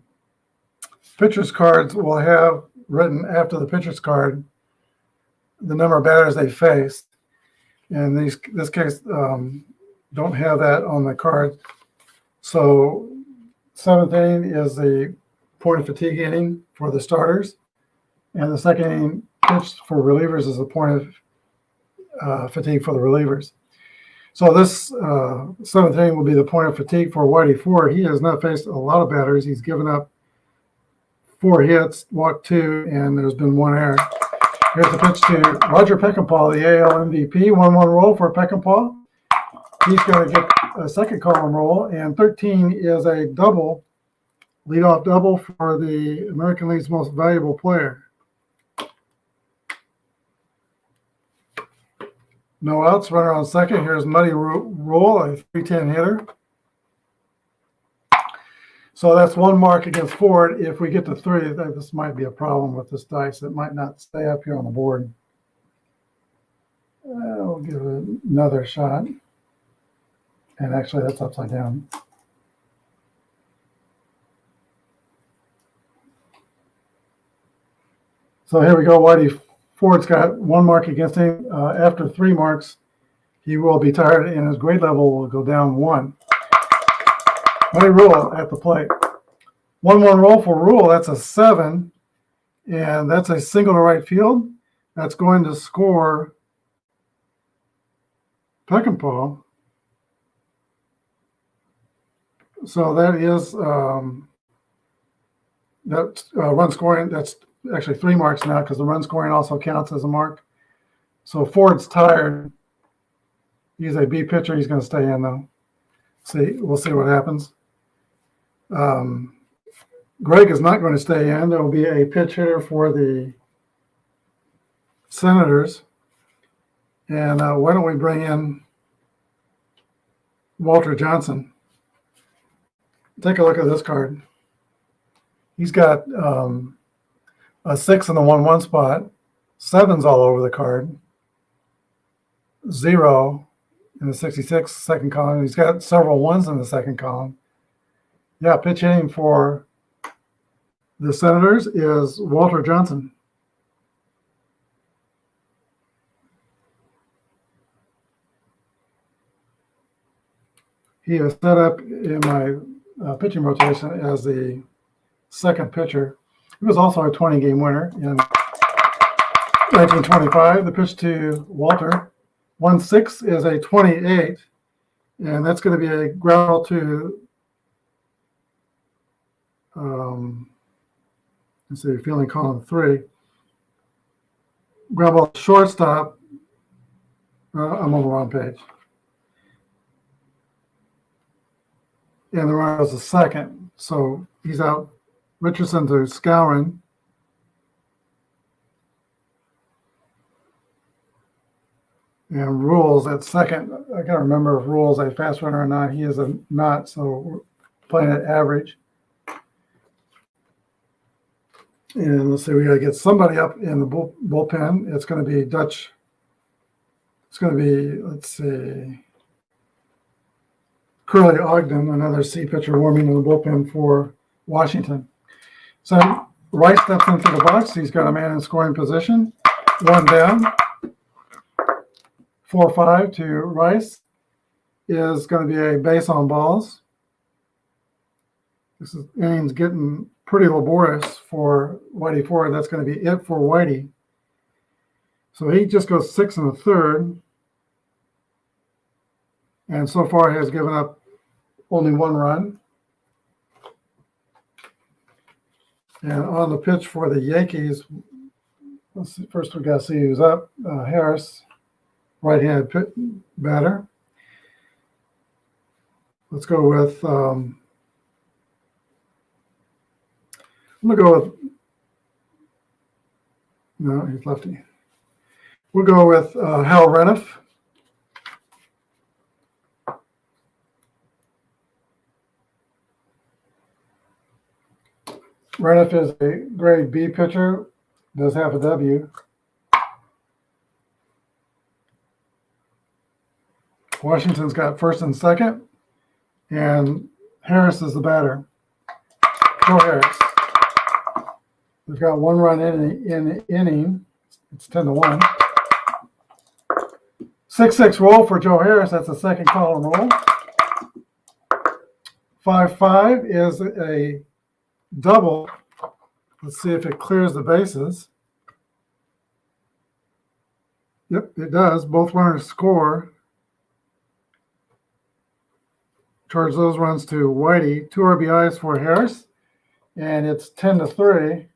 pitcher's cards will have written after the pitcher's card the number of batters they faced. In this case, don't have that on the card. So 7th inning is the point of fatigue inning for the starters, and the 2nd inning pitched for relievers is a point of fatigue for the relievers. So this 7th inning will be the point of fatigue for Whitey Ford. He has not faced a lot of batters. He's given up 4 hits, walked 2, and there's been 1 error. Here's the pitch to Roger Peckinpah, the AL MVP. 1-1 roll for Peckinpah. He's going to get a second column roll, and 13 is a double, leadoff double for the American League's most valuable player. No outs, runner on second. Here's Muddy Rule, a 310 hitter. So that's 1 mark against Ford. If we get to 3, this might be a problem with this dice. It might not stay up here on the board. We'll give it another shot. And actually, that's upside down. So here we go. Whitey Ford's got 1 mark against him. After 3 marks, he will be tired, and his grade level will go down 1. Muddy Rule at the plate. 1-1 roll for Rule. That's a 7, and that's a single to right field. That's going to score Peckinpah. So that is run scoring. That's actually 3 marks now because the run scoring also counts as a mark. So Ford's tired. He's a B pitcher. He's going to stay in though. We'll see what happens. Greg is not going to stay in. There will be a pitch hitter for the Senators. And why don't we bring in Walter Johnson? Take a look at this card. He's got a 6 in the 1-1 spot, 7's all over the card, 0 in the 66 second column. He's got several 1s in the second column. Yeah, pitch hitting for the Senators is Walter Johnson. He is set up in my pitching rotation as the second pitcher. He was also a 20-game winner in 1925. The pitch to Walter. 1-6 is a 28, and that's going to be a ground ball to let's see, fielding column 3. Ground ball shortstop. I'm on the wrong page. And the runner is a second. So he's out. Richardson to Skowron. And Rules at second. I can't remember if Rules a fast runner or not. He is not, so we're playing at average. And let's see, we got to get somebody up in the bullpen. It's going to be Dutch. It's going to be, let's see, Curly Ogden, another C pitcher warming in the bullpen for Washington. So Rice steps into the box. He's got a man in scoring position. 1 down. 4-5 to Rice is going to be a base on balls. This inning's getting pretty laborious for Whitey Ford. That's going to be it for Whitey. So he just goes 6 1/3. And so far has given up only 1 run. And on the pitch for the Yankees, let's see, first we got to see who's up. Harris, right-handed batter. Let's go with, I'm going to go with, no, he's lefty. We'll go with Hal Reniff. Reniff is a grade B pitcher, does have a W. Washington's got first and second, and Harris is the batter. Joe Harris. We've got one run in the inning. It's 10-1. 6-6 roll for Joe Harris. That's a second column roll. 5-5 is a double. Let's see if it clears the bases. Yep, it does. Both runners score. Charge those runs to Whitey. 2 RBIs for Harris. And it's 10-3.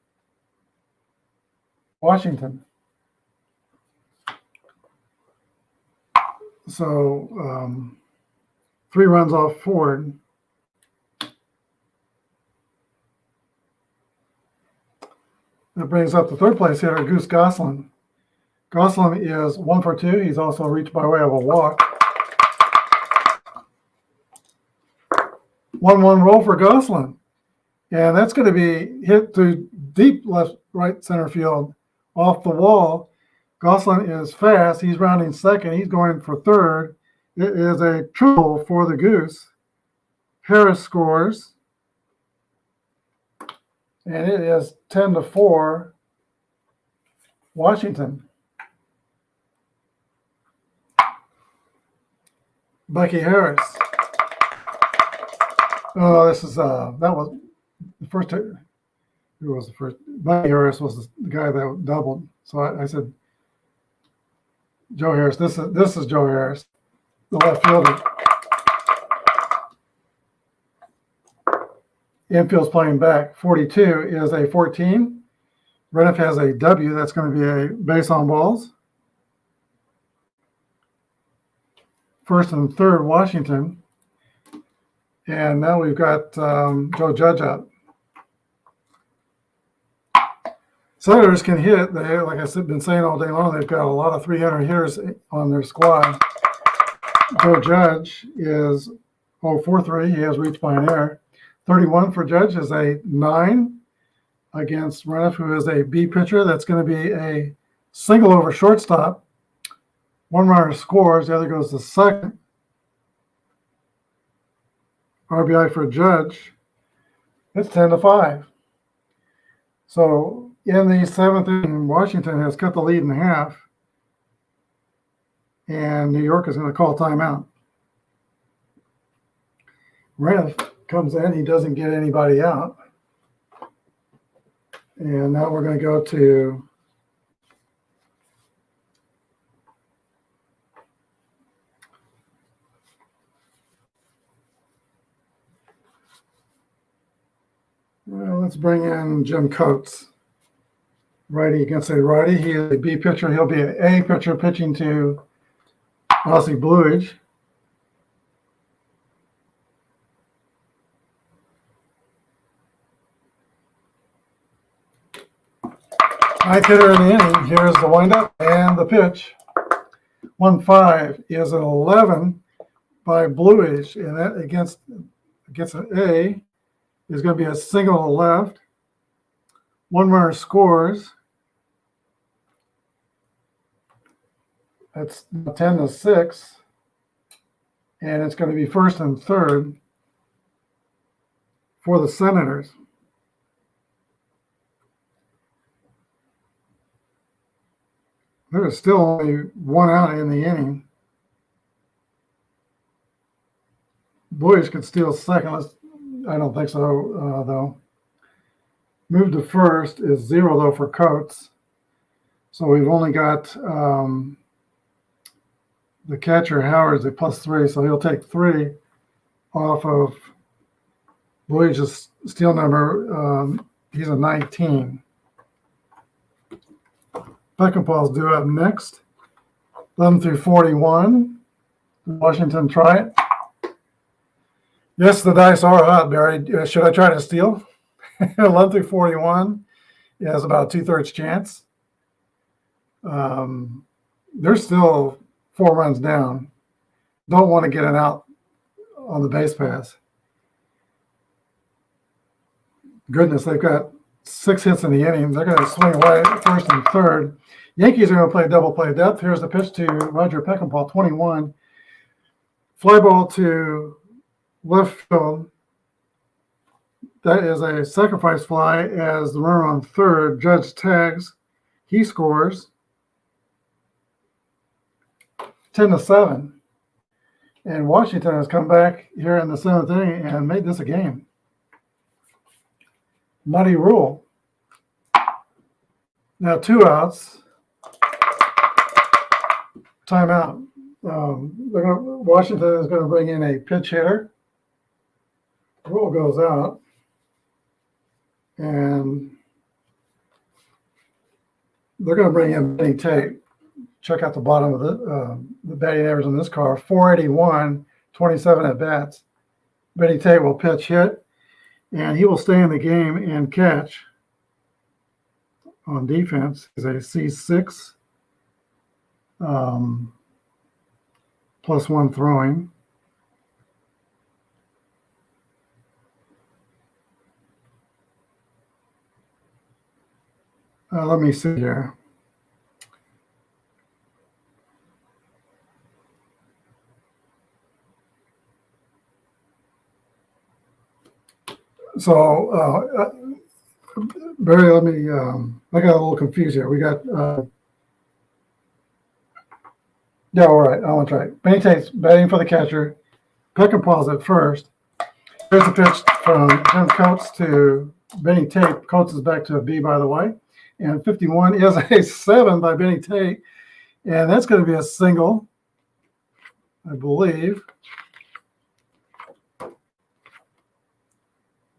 Washington. So 3 runs off Ford. That brings up the third place hitter, Goose Goslin. Goslin is 1 for 2. He's also reached by way of a walk. 1-1 roll for Goslin. And that's going to be hit to deep right center field off the wall. Goslin is fast. He's rounding second. He's going for third. It is a triple for the Goose. Harris scores. And it is 10-4 Washington. Bucky Harris. Oh, this is that was the first. Who was the first? Bucky Harris was the guy that doubled. So I said Joe Harris. This is Joe Harris, the left fielder. Infield's playing back. 42 is a 14. Reniff has a W. That's going to be a base on balls. First and third, Washington. And now we've got Joe Judge up. Senators can hit. They, like I've been saying all day long, they've got a lot of 300 hitters on their squad. Joe Judge is 0-4-3. He has reached by an error. 31 for Judge is a 9 against Reniff, who is a B pitcher. That's going to be a single over shortstop. One runner scores, the other goes to second. RBI for Judge. It's 10-5. So in the seventh inning, Washington has cut the lead in half, and New York is going to call timeout. Reniff comes in, he doesn't get anybody out. And now we're going to go to let's bring in Jim Coates. Righty against a righty. He is a B pitcher. He'll be an A pitcher pitching to Aussie Bluage. Ninth hitter in the inning. Here's the windup and the pitch. 1-5 is an 11 by Bluage, and that against an A is going to be a single to the left. One runner scores. That's 10-6, and it's going to be first and third for the Senators. There is still only one out in the inning. Boyes could steal second. I don't think so, though. Move to first is 0, though, for Coates. So we've only got the catcher, Howard's a +3, so he'll take 3 off of Boyes' steal number. He's a 19. Peckinpah's due up next. 11 through 41. Washington try it. Yes, the dice are hot, Barry. Should I try to steal? 11 through 41. He has about a 2/3 chance. They're still 4 runs down. Don't want to get an out on the base pass. Goodness, they've got 6 hits in the inning. They're going to swing away first and third. Yankees are going to play double play depth. Here's the pitch to Roger Peckinpah, 21. Fly ball to left field. That is a sacrifice fly as the runner on third. Judge tags. He scores 10-7. And Washington has come back here in the 7th inning and made this a game. Muddy rule. Now 2 outs. Timeout. Washington is going to bring in a pinch hitter. Rule goes out. And they're going to bring in Benny Tate. Check out the bottom of the batting average on this car. 481, 27 at bats. Benny Tate will pitch hit, and he will stay in the game and catch. On defense is a C6, +1 throwing. Let me see here. So, Barry, let me, I got a little confused here. We got, yeah, all right, I want to try it. Benny Tate's batting for the catcher. Peckinpah's at first. Here's the pitch from Jim Coates to Benny Tate. Coates is back to a B, by the way. And 51 is a 7 by Benny Tate. And that's going to be a single, I believe.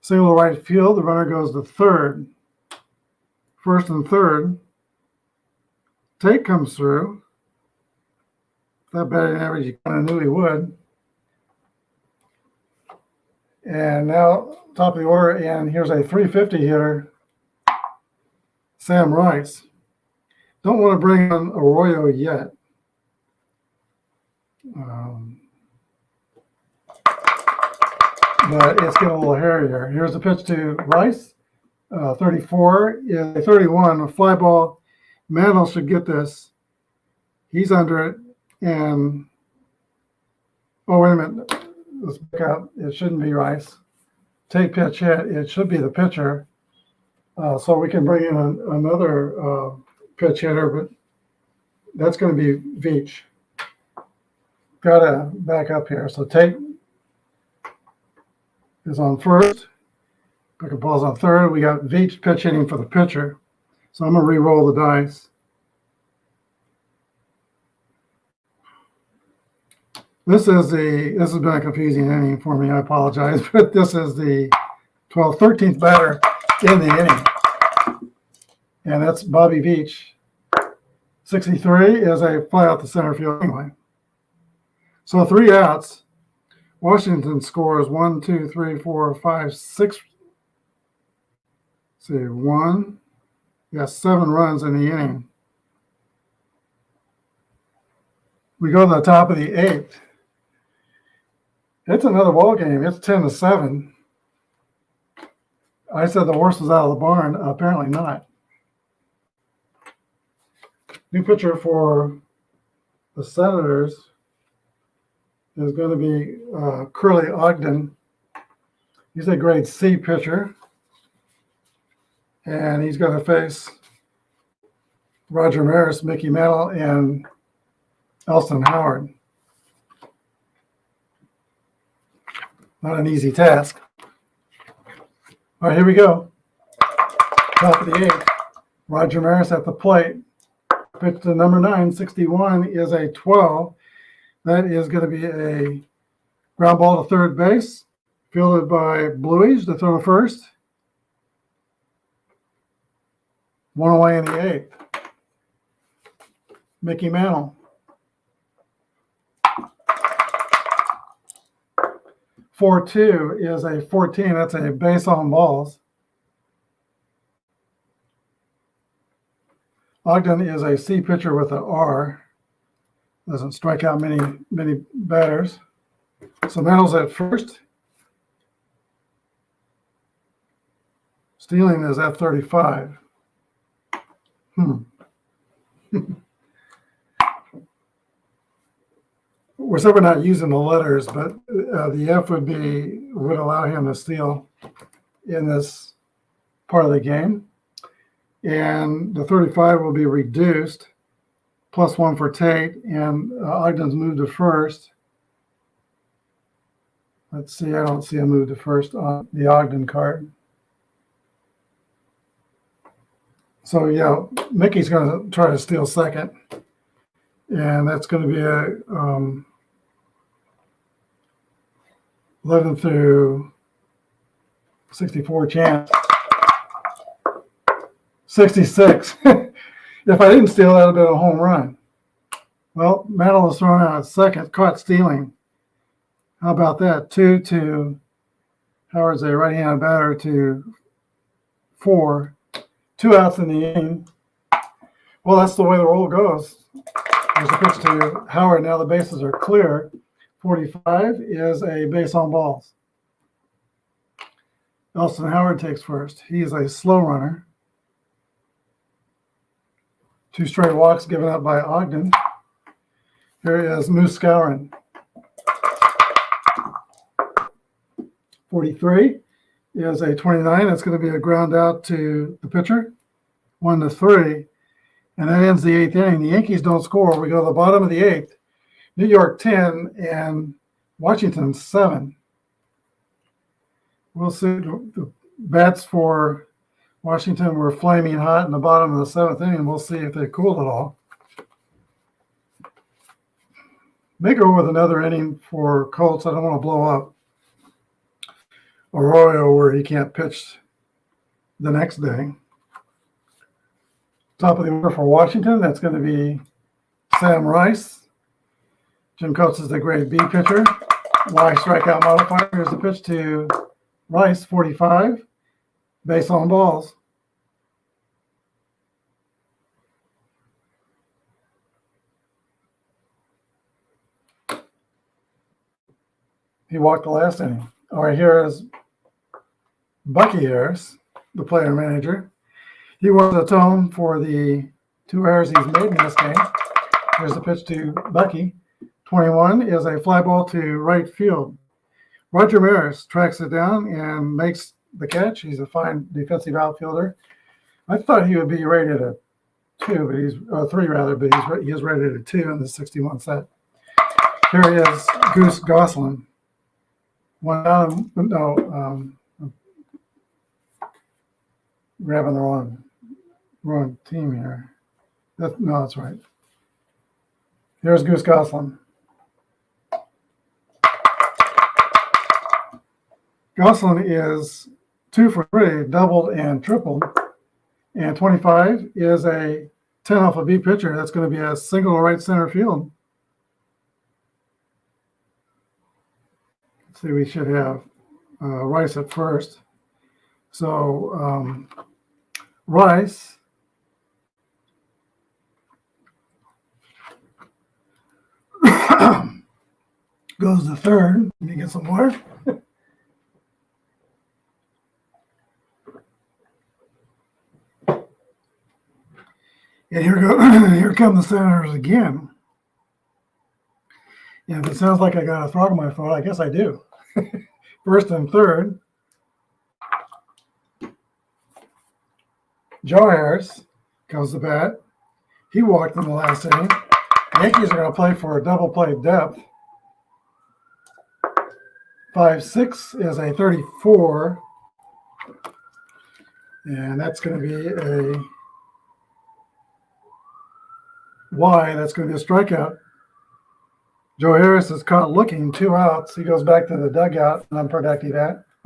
Single to right field. The runner goes to third. First and third. Tate comes through. That batting average, you kind of knew he would. And now, top of the order, and here's a 350 hitter, Sam Rice. Don't want to bring on Arroyo yet. But it's getting a little hairier. Here's the pitch to Rice. 34 is a 31. A fly ball. Mantle should get this. He's under it. And, oh, wait a minute. Let's back out. It shouldn't be Rice. Take pitch hit. It should be the pitcher. So we can bring in another pitch hitter, but that's going to be Veach. Got to back up here. So Tate is on first. Peckinpah's on third. We got Veach pitch hitting for the pitcher. So I'm going to re-roll the dice. This has been a confusing inning for me. I apologize, but this is the 13th batter in the inning. And that's Bobby Veach. 63 is a fly out to center field anyway. So 3 outs. Washington scores 1, 2, 3, 4, 5, 6. See, 1. Yeah, 7 runs in the inning. We go to the top of the 8th. It's another ball game. It's 10-7. I said the horse was out of the barn. Apparently not. New pitcher for the Senators is going to be Curly Ogden. He's a grade C pitcher. And he's going to face Roger Maris, Mickey Mantle, and Elston Howard. Not an easy task. All right, here we go. Top of the 8th. Roger Maris at the plate. Pitch to number 9, 61 is a 12. That is going to be a ground ball to third base. Fielded by Bluies to throw to first. One away in the eighth. Mickey Mantle. 4-2 is a 14. That's a base on balls. Ogden is a C pitcher with an R. Doesn't strike out many batters. So Mantle's at first. Stealing is F35. We're still not using the letters, but the F would allow him to steal in this part of the game. And the 35 will be reduced, +1 for Tate, and Ogden's moved to first. Let's see, I don't see a move to first on the Ogden card. So yeah, Mickey's going to try to steal second. And that's going to be a 11 through 64 chance. 66. If I didn't steal, that would have been a home run. Well, Mantle was thrown out at second, caught stealing. How about that? 2 to Howard's a right-handed batter to 4. 2 outs in the inning. Well, that's the way the roll goes. There's a pitch to Howard. Now the bases are clear. 45 is a base on balls. Elston Howard takes first. He is a slow runner. 2 straight walks given up by Ogden. Here is Moose Scourin. 43 is a 29. That's going to be a ground out to the pitcher. 1-3. And that ends the 8th inning. The Yankees don't score. We go to the bottom of the 8th. New York 10 and Washington 7. We'll see. The bats for Washington were flaming hot in the bottom of the 7th inning. We'll see if they cooled at all. May go with another inning for Colts. I don't want to blow up Arroyo where he can't pitch the next day. Top of the order for Washington, that's going to be Sam Rice. Jim Coates is the grade B pitcher. Y strikeout modifier. Here's the pitch to Rice, 45. Base on balls. He walked the last inning. All right, here is Bucky Harris, the player manager. He was the tone for the 2 errors he's made in this game. Here's the pitch to Bucky. 21 is a fly ball to right field. Roger Maris tracks it down and makes the catch. He's a fine defensive outfielder. I thought he would be rated a 2, but he's 3 rather, but he is rated a 2 in the 61 set. Here is Goose Goslin. One down. No, grabbing the wrong team here. No, that's right. Here's Goose Goslin. Goslin is 2 for 3, doubled and tripled. And 25 is a 10 off a B pitcher. That's going to be a single to right center field. Let's see, we should have Rice at first. So Rice goes to third. Let me get some water. And here come the Senators again. And if it sounds like I got a frog in my throat, I guess I do. First and third. Joe Harris comes to bat. He walked in the last inning. The Yankees are going to play for a double play depth. 5-6 is a 34. And that's going to be a Y. That's going to be a strikeout. Joe Harris is caught looking, 2 outs. He goes back to the dugout, an unproductive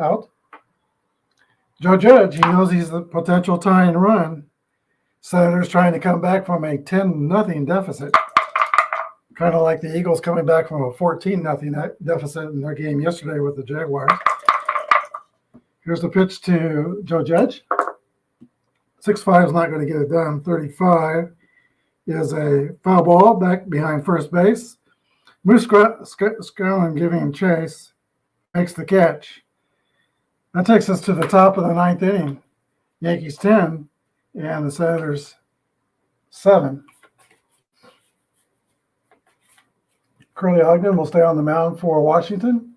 out. Joe Judge, he knows he's the potential tying run. Senators trying to come back from a 10-0 deficit. Kind of like the Eagles coming back from a 14-0 deficit in their game yesterday with the Jaguars. Here's the pitch to Joe Judge. 6-5 is not going to get it done. 35 is a foul ball back behind first base. Moose Scowen giving him chase. Makes the catch. That takes us to the top of the ninth inning. Yankees 10 and the Senators 7. Curly Ogden will stay on the mound for Washington.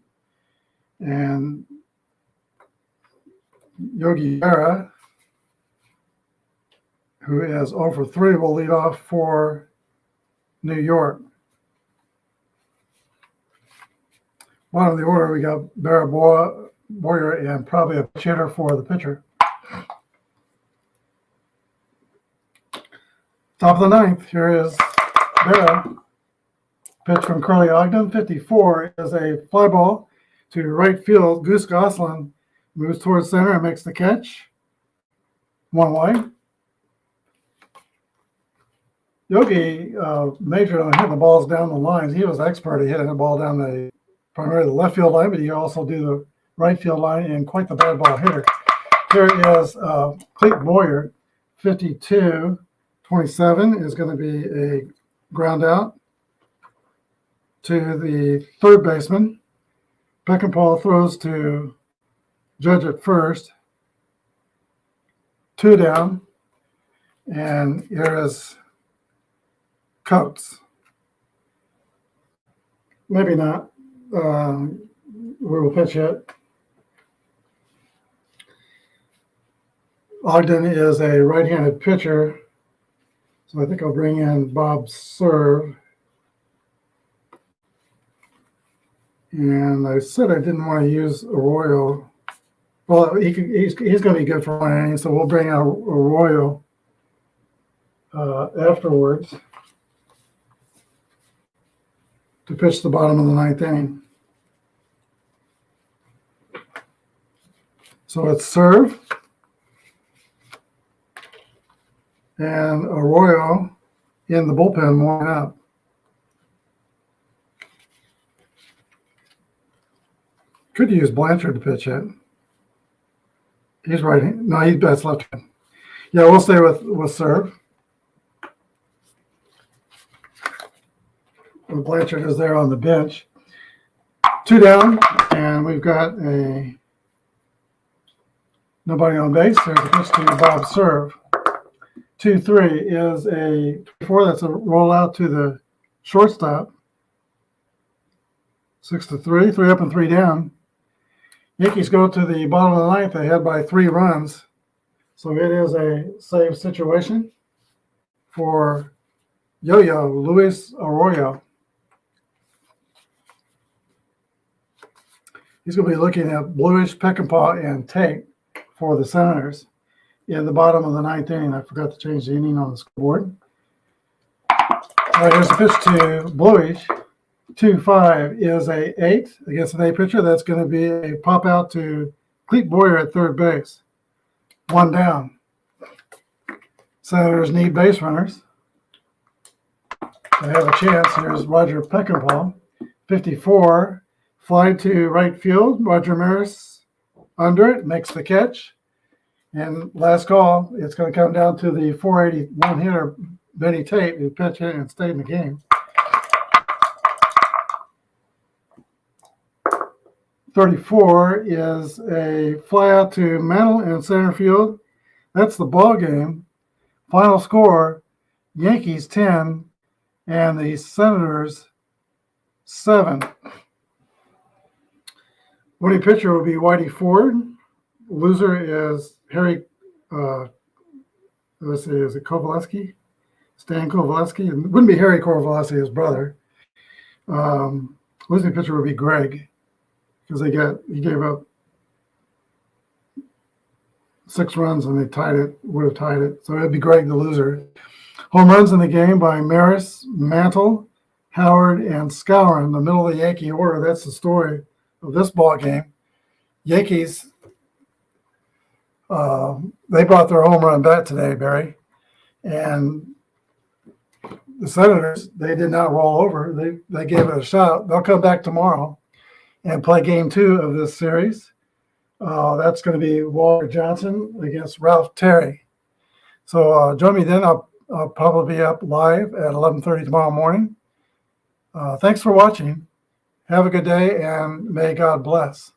And Yogi Berra, who is 0 for 3, will lead off for New York. Bottom of the order, we got Berra, Boyer, and probably a pitch hitter for the pitcher. Top of the ninth, here is Berra. Pitch from Curly Ogden, 54, is a fly ball to right field. Goose Goslin moves towards center and makes the catch. 1 wide. Yogi majored on hitting the balls down the lines. He was expert at hitting the ball down primarily the left field line, but he also do the right field line, and quite the bad ball hitter. Here is Clayton Boyer, 52, 27 is going to be a ground out to the third baseman. Peckinpah throws to Judge at first. 2 down. And here is Coates. Maybe not. We will pitch it. Ogden is a right-handed pitcher, so I think I'll bring in Bob Serve. And I said I didn't want to use Arroyo. Well, he's going to be good for 1 inning, so we'll bring out Arroyo afterwards to pitch the bottom of the ninth inning. So it's Serve and Arroyo in the bullpen warming up. Could use Blanchard to pitch it. He's right. No, he's best left hand. Yeah, we'll stay with Serve. Blanchard is there on the bench. 2 down, and we've got nobody on base. There's a pitch to Bob Serve. 2-3 is a 4. That's a rollout to the shortstop. 6-3, 3 up and 3 down. Yankees go to the bottom of the ninth. They head by 3 runs. So it is a save situation for Yo-Yo, Luis Arroyo. He's going to be looking at Bluish, Peckinpah, and Tate for the Senators in the bottom of the ninth inning. I forgot to change the inning on the scoreboard. All right, here's the pitch to Bluish. 2-5 is a 8 against an A pitcher. That's going to be a pop out to Cleet Boyer at third base. 1 down. Senators need base runners. They have a chance. Here's Roger Peckinpah. 54. Fly to right field. Roger Maris under it. Makes the catch. And last call, it's going to come down to the 481 hitter, Benny Tate, who pitched hit and stayed in the game. 34 is a fly out to Mantle in center field. That's the ball game. Final score, Yankees 10 and the Senators 7. Winning pitcher will be Whitey Ford. Loser is Harry, let's see, is it Kovaleski? Stan Kovaleski. It wouldn't be Harry Kovaleski, his brother. Losing pitcher would be Greg, because he gave up 6 runs and they would have tied it. So it'd be Greg, the loser. Home runs in the game by Maris, Mantle, Howard, and Skowron, the middle of the Yankee order. That's the story of this ball game. Yankees, they brought their home run bat today, Barry. And the Senators, they did not roll over. They gave it a shot. They'll come back tomorrow and play game 2 of this series. That's going to be Walter Johnson against Ralph Terry. So join me then. I'll probably be up live at 11:30 tomorrow morning. Thanks for watching. Have a good day, and may God bless.